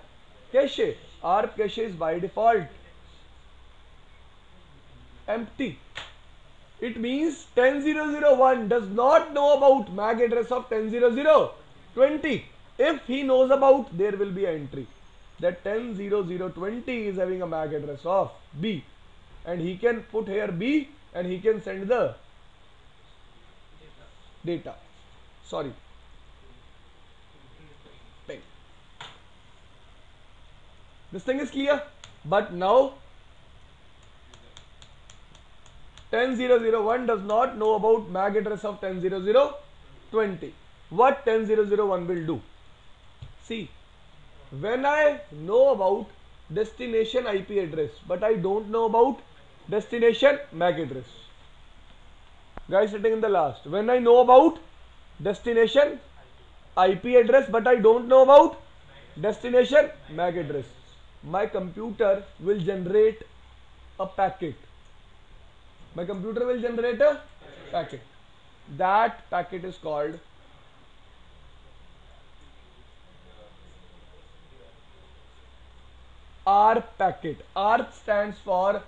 Speaker 1: cache. ARP cache is by default empty. It means 10001 does not know about MAC address of 10020. If he knows about, there will be an entry that 10.00.20 is having a MAC address of B, and he can put here B and he can send the data. Sorry, ping. This thing is clear. But now 10.0.0.1 does not know about MAC address of 10.0.0.20. What 10.0.0.1 will do? See, when I know about destination IP address, but I don't know about destination MAC address. Guys sitting in the last, when I know about destination IP address, but I don't know about destination MAC address, my computer will generate a packet. My computer will generate a packet. That packet is called ARP packet. ARP stands for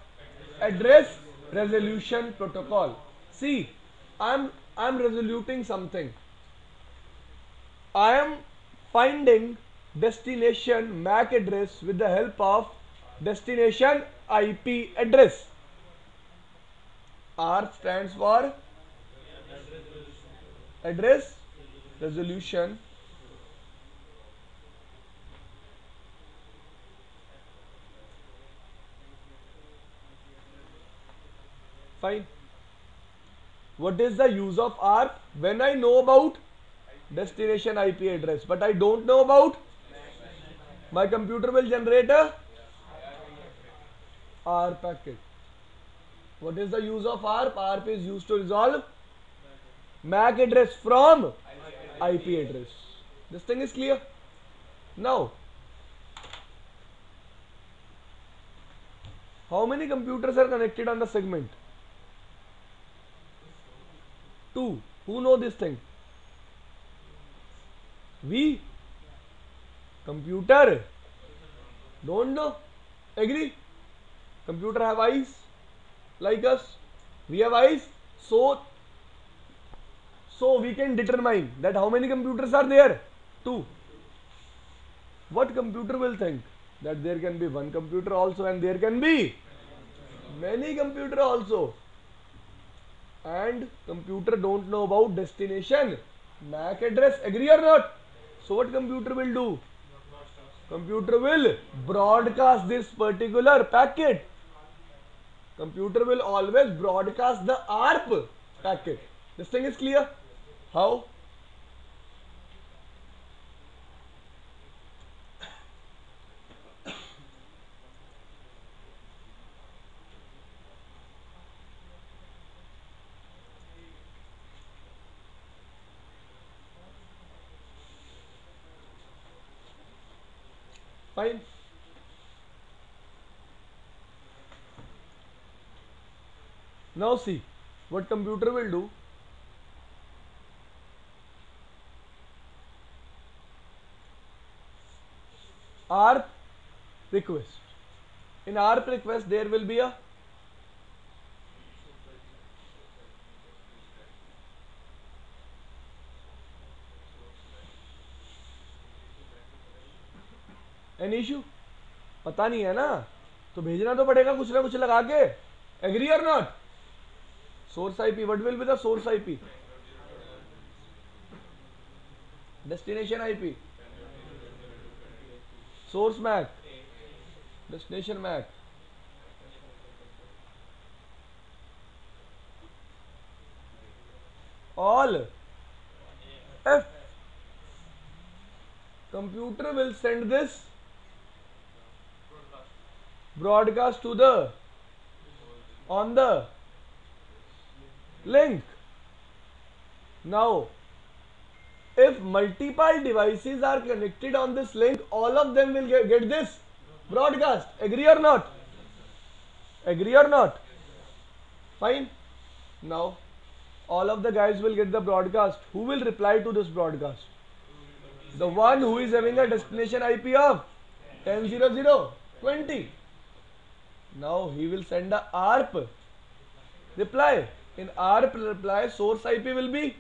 Speaker 1: Address Resolution Protocol. See, I'm resoluting something. I am finding destination MAC address with the help of destination IP address. ARP stands for Address Resolution Fine. What is the use of ARP? When I know about destination IP address, but I don't know about, my computer will generate a ARP packet. What is the use of ARP? ARP is used to resolve MAC address from IP address. This thing is clear. Now, how many computers are connected on the segment? 2. Who know this thing? We? Computer? Don't know. Agree? Computer have eyes like us. We have eyes. So we can determine that how many computers are there? 2. What computer will think that there can be one computer also and there can be many computer also? And computer don't know about destination MAC address. Agree or not? So what computer will do? Computer will broadcast this particular packet. Computer will always broadcast the ARP packet. This thing is clear. How? Fine. Now see what computer will do. ARP request. In ARP request there will be a an issue पता नहीं है ना, तो भेजना तो पड़ेगा कुछ ना कुछ लगा के. एग्री और not? Source IP. What will be the source IP? Destination IP. Source MAC. Destination MAC. All. If computer will send this broadcast to the on the link. Now if multiple devices are connected on this link, all of them will get this broadcast. Agree or not? Agree or not? Fine. Now all of the guys will get the broadcast. Who will reply to this broadcast? The one who is having a destination IP of 10.0.0.20. Now he will send a ARP reply. In ARP reply, source IP will be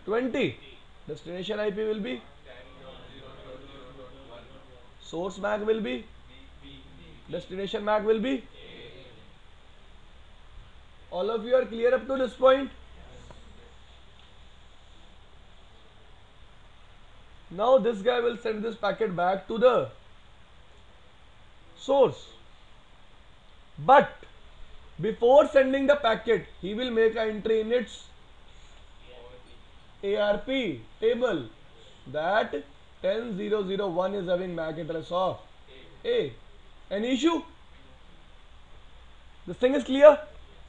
Speaker 1: 20. Destination IP will be, source MAC will be, destination MAC will be. All of you are clear up to this point? Now this guy will send this packet back to the source. But before sending the packet, he will make an entry in its ARP table that 10001 is having MAC address of A. Any issue? This thing is clear?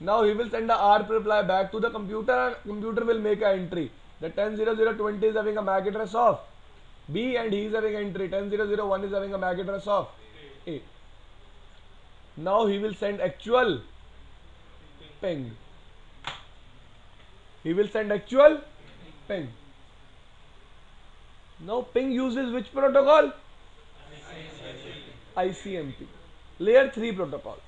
Speaker 1: Now he will send a ARP reply back to the computer and computer will make an entry. The 10020 is having a MAC address of B and he is having an entry. 10001 is having a MAC address of A. Now he will send actual ping. He will send actual ping. Now ping uses which protocol? ICMP. Layer 3 protocol.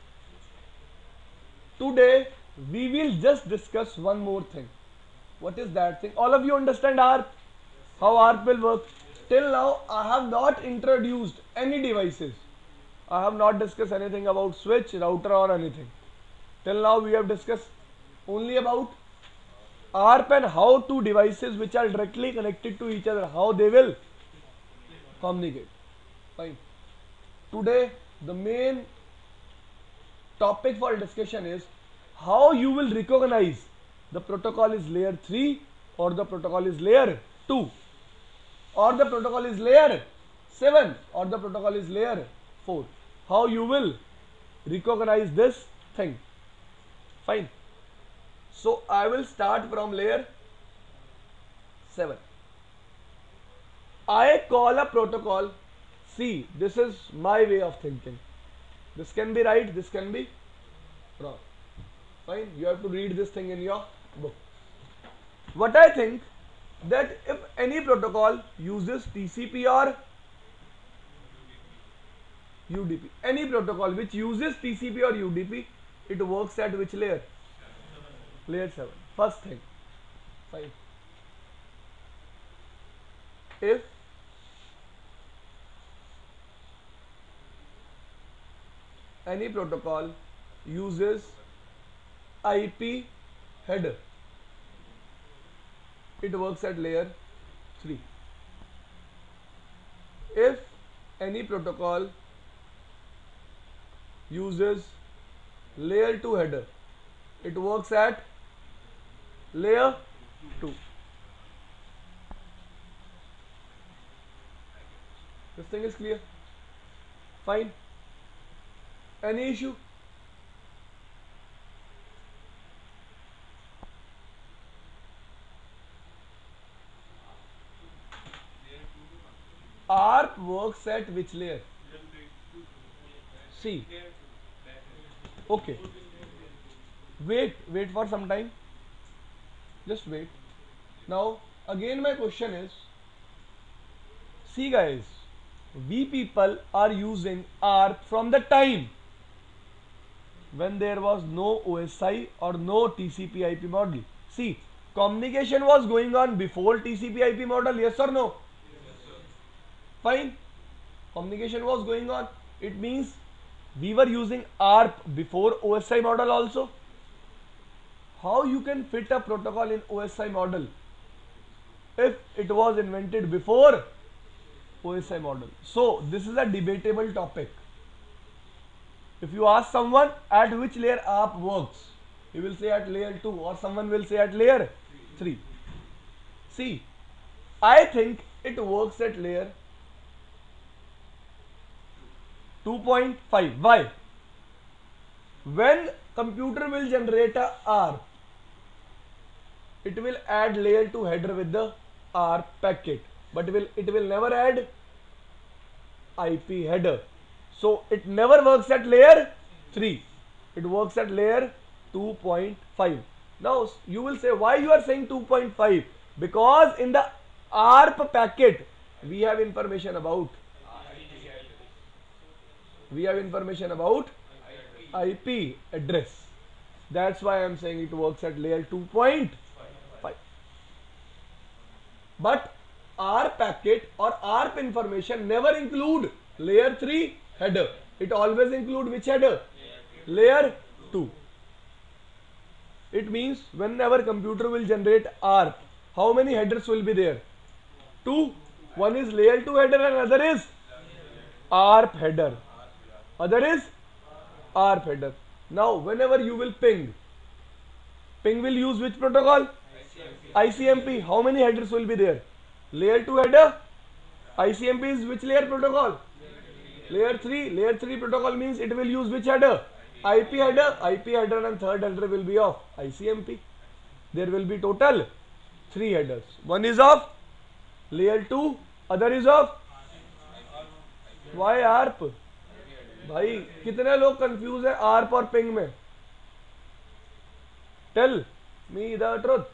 Speaker 1: Today we will just discuss one more thing. What is that thing? All of you understand ARP? How ARP will work? Till now I have not introduced any devices. I have not discussed anything about switch, router or anything. Till now we have discussed only about ARP and how two devices which are directly connected to each other, how they will communicate. Fine. Today the main topic for discussion is how you will recognize the protocol is layer 3 or the protocol is layer 2 or the protocol is layer 7 or the protocol is layer 4. How you will recognize this thing. Fine. So I will start from layer 7. I call a protocol. See, this is my way of thinking. This can be right, this can be wrong. Fine, you have to read this thing in your book. What I think, that if any protocol uses TCP or UDP, any protocol which uses TCP or UDP, it works at which layer? Layer 7. First thing. Fine. If any protocol uses IP header, it works at layer 3. If any protocol uses layer 2 header, it works at layer 2. This thing is clear? Fine. Any issue? ARP works at which layer? C. Okay. Wait for some time. Just wait. Now again my question is, see guys, we people are using ARP from the time when there was no OSI or no TCP IP model. See, communication was going on before TCP IP model, yes or no? Fine. Communication was going on. It means we were using ARP before OSI model also. How you can fit a protocol in OSI model if it was invented before OSI model? So this is a debatable topic. If you ask someone at which layer ARP works, he will say at layer 2 or someone will say at layer 3. See, I think it works at layer 2.5. Why? When computer will generate a ARP, it will add layer 2 header with the ARP packet, but it will never add IP header. So it never works at layer 3. It works at layer 2.5. Now you will say, why you are saying 2.5? Because in the ARP packet we have information about IP address. That's why I am saying it works at layer 2.5. but ARP packet or ARP information never include layer 3 header. It always include which header? Layer 2. It means whenever computer will generate ARP, how many headers will be there? 2. One is layer 2 header and other is ARP header. Other is ARP header. Now whenever you will ping will use which protocol? ICMP. How many headers will be there? Layer 2 header. ICMP is which layer protocol? Layer 3. Layer 3 protocol means it will use which header? IP header. IP header and third header will be of ICMP. There will be total 3 headers. One is of layer 2, other is of why ARP? भाई कितने लोग confuse है ARP और ping में? Tell me the truth.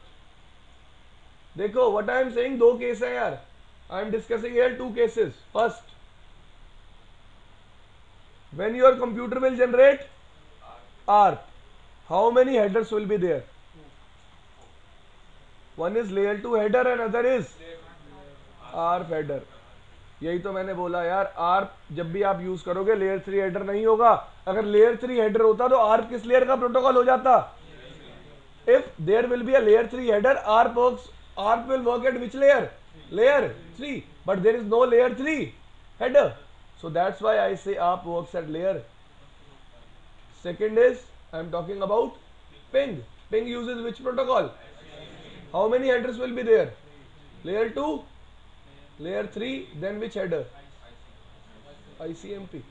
Speaker 1: देखो what I am saying, दो case है यार. I am discussing here two cases. First, when your computer will generate ARP, how many headers will be there? One is layer 2 header and other is ARP header. यही तो मैंने बोला यार, ARP जब भी आप यूज करोगे लेयर 3 हेडर नहीं होगा. अगर लेयर 3 हेडर होता तो ARP किस लेयर का प्रोटोकॉल हो जाता? If there will be a layer 3 header, ARP will work at which layer? Layer 3. But there is no layer 3 header. So that's why I say ARP works at layer. Second is, I am talking about ping. Ping uses which protocol? How many headers will be there? Layer 2, layer 3, then which header? ICMP.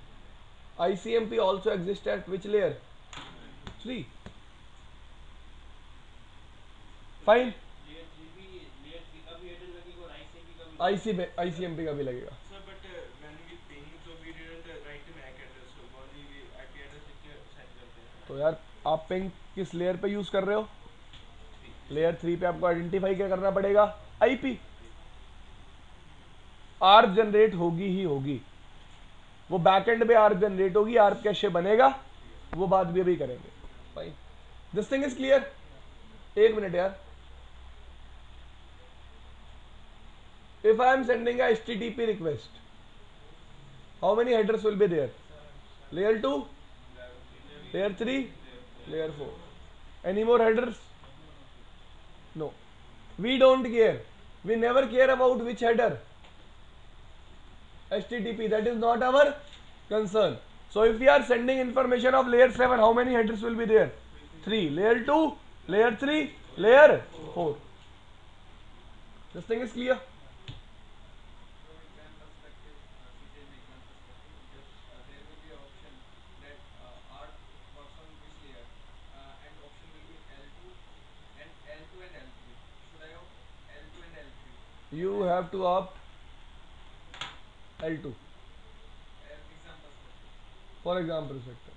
Speaker 1: ICMP also exists at which layer? 3. Fine. ICMP का भी लगेगा.
Speaker 2: Sir, but when we ping, so we didn't write the MAC address, so only we IP address लिख के send करते हैं.
Speaker 1: तो यार आप पिंग किस लेयर पे यूज कर रहे हो? लेयर 3 पे आपको आइडेंटिफाई क्या करना पड़ेगा? IP. ARP जनरेट होगी ही होगी, वो बैकएंड पे ARP जनरेट होगी, ARP कैसे बनेगा वो बात भी अभी करेंगे. Fine. This thing is clear? एक मिनट यार. If I am sending a HTTP request, how many headers will be there? Layer 2, layer 3, layer 4. Any more headers? No. We don't care. We never care about which header. HTTP, that is not our concern. So if we are sending information of layer 7, how many headers will be there? 3. Layer 2, layer 3, layer 4. This thing is clear? You have to opt L2 for example sector.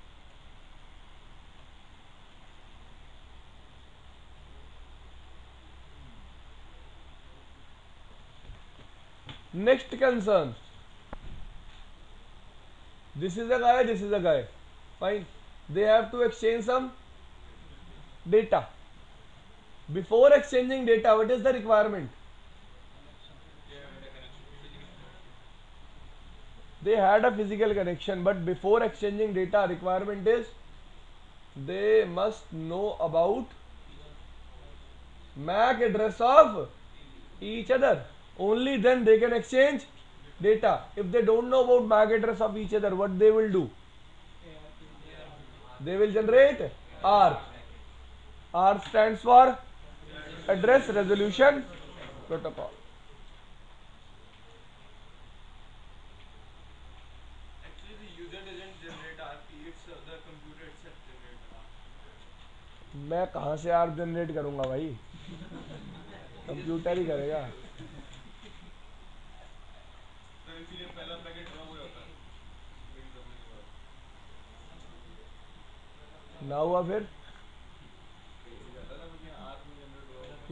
Speaker 1: Next concern. This is a guy, this is a guy. Fine. They have to exchange some data. Before exchanging data, what is the requirement? They had a physical connection, but before exchanging data, requirement is they must know about MAC address of each other. Only then they can exchange data. If they don't know about MAC address of each other, what they will do? They will generate ARP. ARP stands for Address Resolution Protocol. मैं कहां से ARP generate करूंगा भाई? Computer ही करेगा. ना हुआ फिर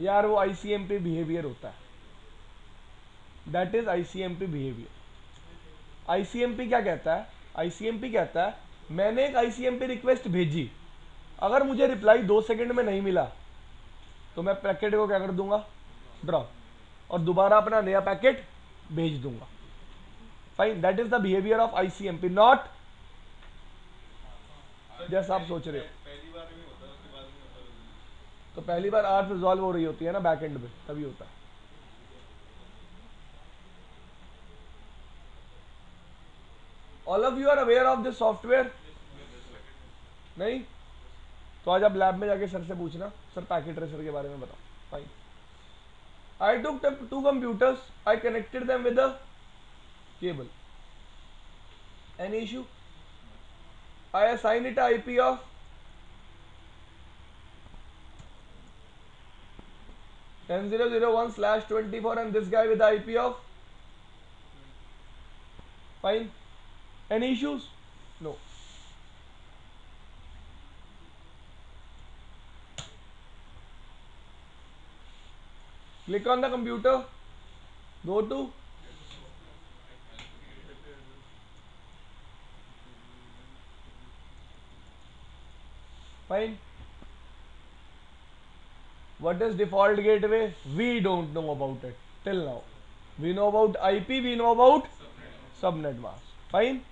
Speaker 1: यार, वो ICMP बिहेवियर होता है. That is ICMP behaviour. ICMP क्या कहता है? ICMP कहता है मैंने एक ICMP रिक्वेस्ट भेजी, अगर मुझे रिप्लाई 2 सेकंड में नहीं मिला तो मैं पैकेट को क्या कर दूंगा? ड्रॉप. और दोबारा अपना नया पैकेट भेज दूंगा। Fine, that is the behaviour of ICMP, not जैसा आप सोच रहे हो।
Speaker 3: पहली बार में होता है, उसके बाद नहीं होता।
Speaker 1: तो पहली बार आर्फ रिजॉल्व हो रही होती है ना बैक एंड में, तभी होता है। All of you are aware of this software? नहीं? तो आज आप लैब में जाके सर से पूछना, सर पैकेट ट्रेसर के बारे में बताओ। Fine, I took two computers, I connected them with a cable, any issue? I assign it a IP of 10.0.1/24 and this guy with the IP of, fine. Any issues? No. Click on the computer, go to fine. What is default gateway? We don't know about it till now. We know about IP, we know about subnet mask. Fine.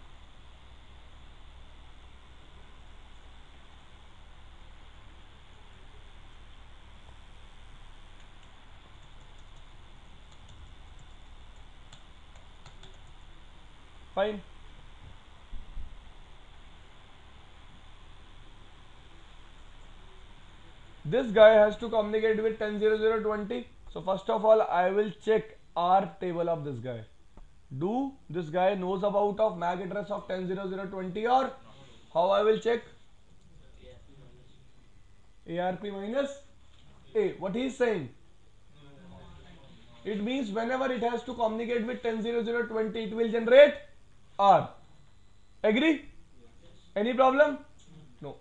Speaker 1: Fine. This guy has to communicate with 10.0.0.20. So first of all, I will check R table of this guy. Do this guy knows about of MAC address of 10.0.0.20 or how I will check? ARP minus A. What he is saying? It means whenever it has to communicate with 10.0.0.20, it will generate R. Agree? Any problem? No.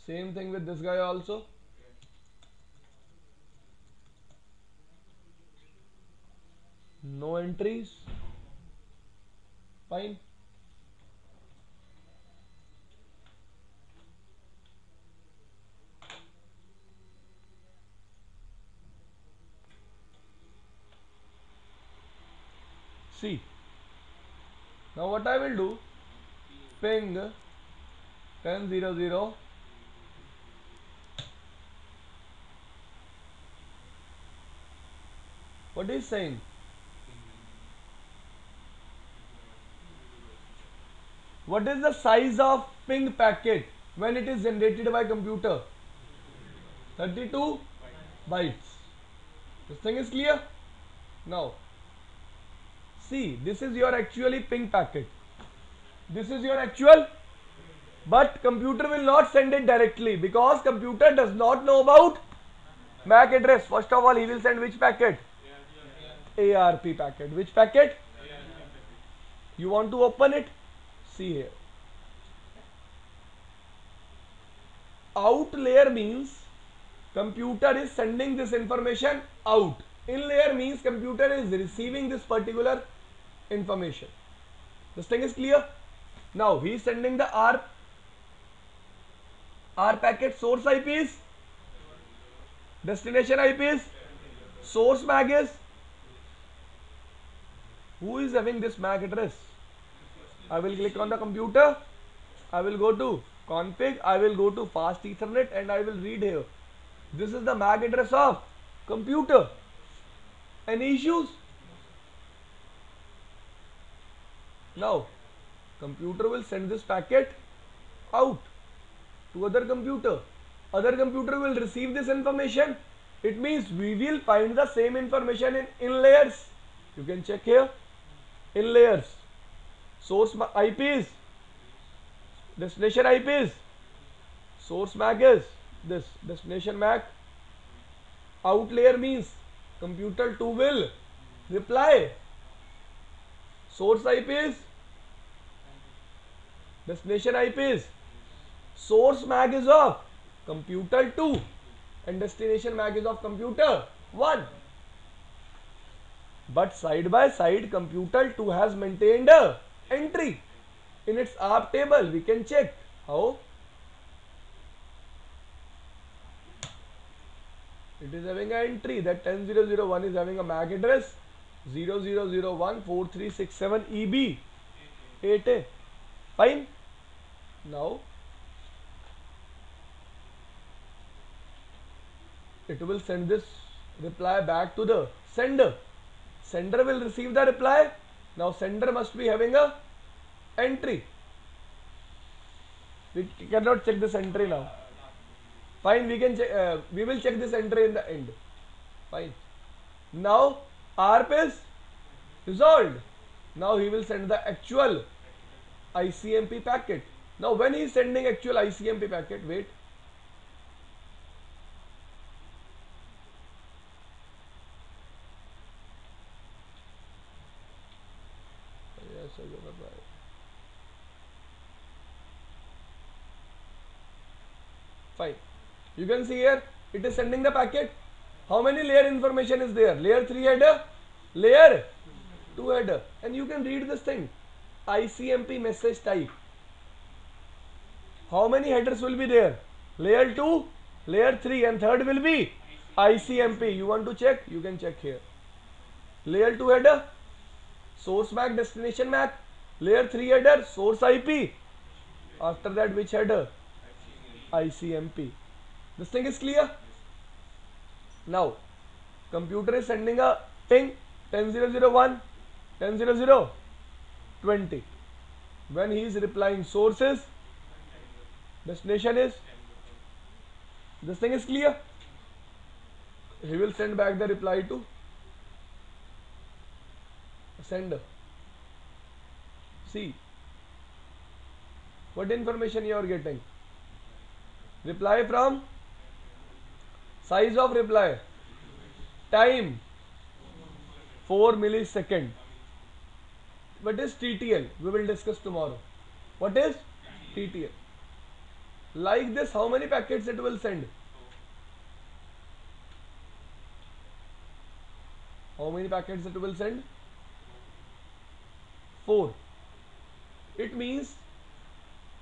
Speaker 1: Same thing with this guy also. No entries. Fine. See. Now what I will do? Ping 10.0.0. What is saying? What is the size of ping packet when it is generated by computer? 32 bytes. This thing is clear? Now, see, this is your actually ping packet. This is your actual, but computer will not send it directly because computer does not know about MAC address. First of all, he will send which packet? ARP packet. Which packet? You want to open it? See here. Out layer means computer is sending this information out. In layer means computer is receiving this particular information. This thing is clear? Now he is sending the R packet. Source IP is, destination IP is, source MAC is. Who is having this MAC address? I will click on the computer. I will go to config. I will go to fast Ethernet and I will read here. This is the MAC address of computer. Any issues? Now, computer will send this packet out to other computer. Other computer will receive this information. It means we will find the same information in layers. You can check here. In layers, source IP is, destination IP is, source MAC is this, destination MAC. Out layer means computer 2 will reply. Source IP is, destination IP is, source MAC is of computer 2 and destination MAC is of computer 1. But side by side computer 2 has maintained a entry in its ARP table. We can check how. It is having an entry that 10001 is having a MAC address 00014367 EB 8A. Fine. Now it will send this reply back to the sender. Sender will receive the reply. Now sender must be having a entry. We cannot check this entry now. Fine, we can check, we will check this entry in the end. Fine. Now ARP is resolved. Now he will send the actual ICMP packet. Now when he is sending actual ICMP packet, wait. Yes, I got it right. Fine. You can see here it is sending the packet. How many layer information is there? Layer 3 header, layer 2 header, and you can read this thing. ICMP message type. How many headers will be there? Layer 2, layer 3, and third will be ICMP. You want to check? You can check here. Layer 2 header, source MAC, destination MAC. Layer 3 header, source IP. After that, which header? ICMP. This thing is clear? Now, computer is sending a ping 10001, 10020. When he is replying sources, destination is, this thing is clear. He will send back the reply to sender. See what information you are getting. Reply from, size of reply, time 4 millisecond. What is TTL? We will discuss tomorrow. What is TTL? Like this, how many packets it will send? How many packets it will send? 4. It means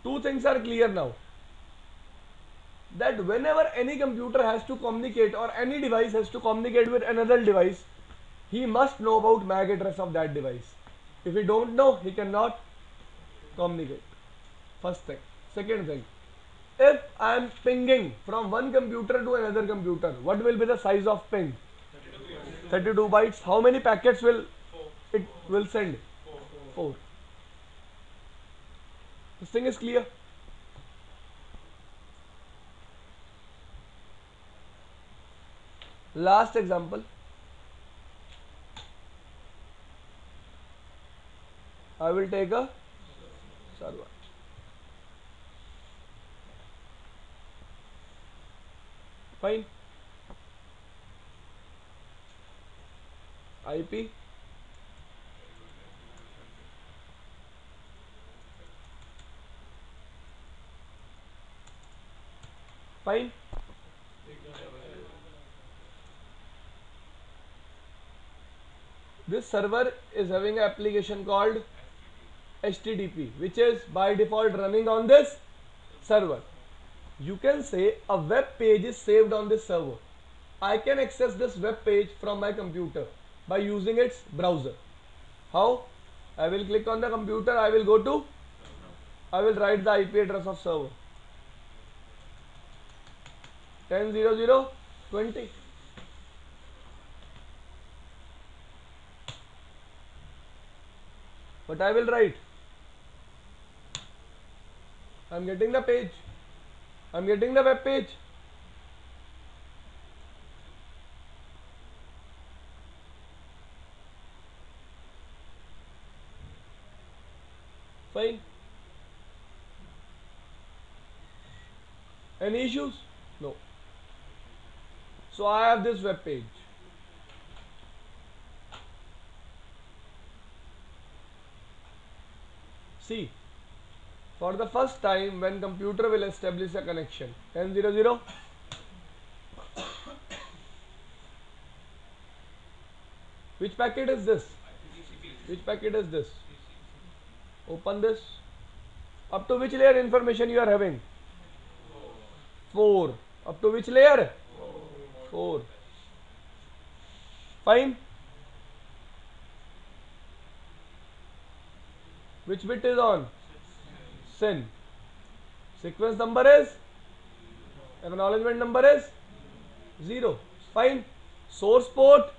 Speaker 1: two things are clear now. That whenever any computer has to communicate or any device has to communicate with another device, he must know about MAC address of that device. If he don't know, he cannot communicate. First thing. Second thing, if I am pinging from one computer to another computer, what will be the size of ping? 32 bytes. How many packets will it will send? 4. This thing is clear. Last example. I will take a server. Fine. IP. Fine. This server is having an application called HTTP, which is by default running on this server. You can say a web page is saved on this server. I can access this web page from my computer by using its browser. How? I will click on the computer, I will write the IP address of server 10.00.20. But I will write, I am getting the page, I am getting the web page. Fine. Any issues? No. So I have this web page. See, for the first time when computer will establish a connection, 10.00. Which packet is this? Which packet is this? Open this. Up to which layer information you are having? 4. Up to which layer? 4. Fine. Which bit is on? SYN. Sequence number is? Acknowledgement number is? 0. Fine. Source port,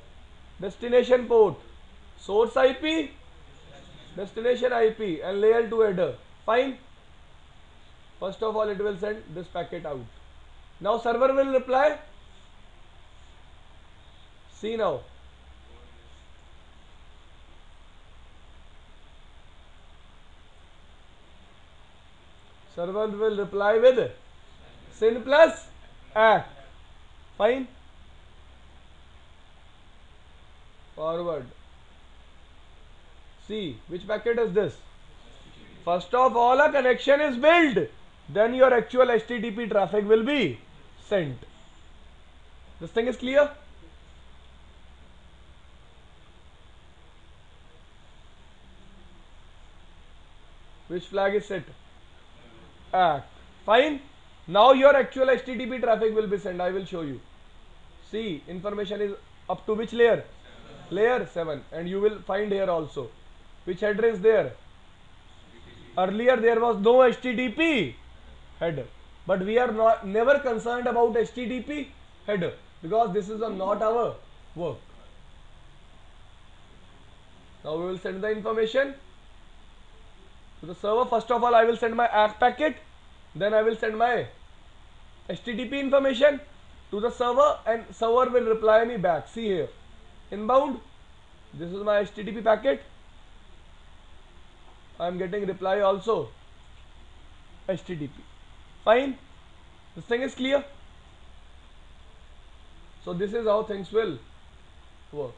Speaker 1: destination port. Source IP, destination IP, and layer 2 header. Fine. First of all, it will send this packet out. Now server will reply. See now. Server will reply with SYN plus ACK. Fine. Forward. See, which packet is this? First of all, a connection is built. Then your actual HTTP traffic will be sent. This thing is clear? Which flag is set? ACK. Fine. Now your actual HTTP traffic will be sent. I will show you. See, information is up to which layer? Layer 7. And you will find here also. Which header is there? Earlier there was no HTTP header. But we are never concerned about HTTP header because this is not our work. Now we will send the information to the server. First of all, I will send my ACK packet. Then I will send my HTTP information to the server and server will reply me back. See here. Inbound. This is my HTTP packet. I am getting reply also. HTTP. Fine. This thing is clear. So this is how things will work.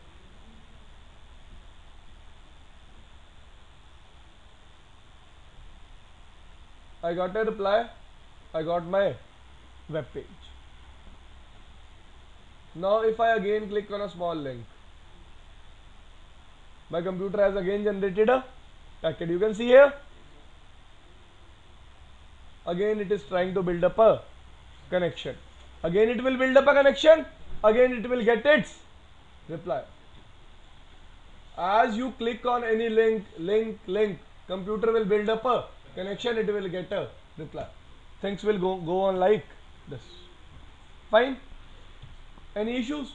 Speaker 1: I got a reply. I got my web page. Now if I again click on a small link, my computer has again generated a packet. You can see here. Again it is trying to build up a connection. Again it will build up a connection. Again it will get its reply. As you click on any link, computer will build up a connection. It will get a reply. Things will go on like this. Fine. Any issues?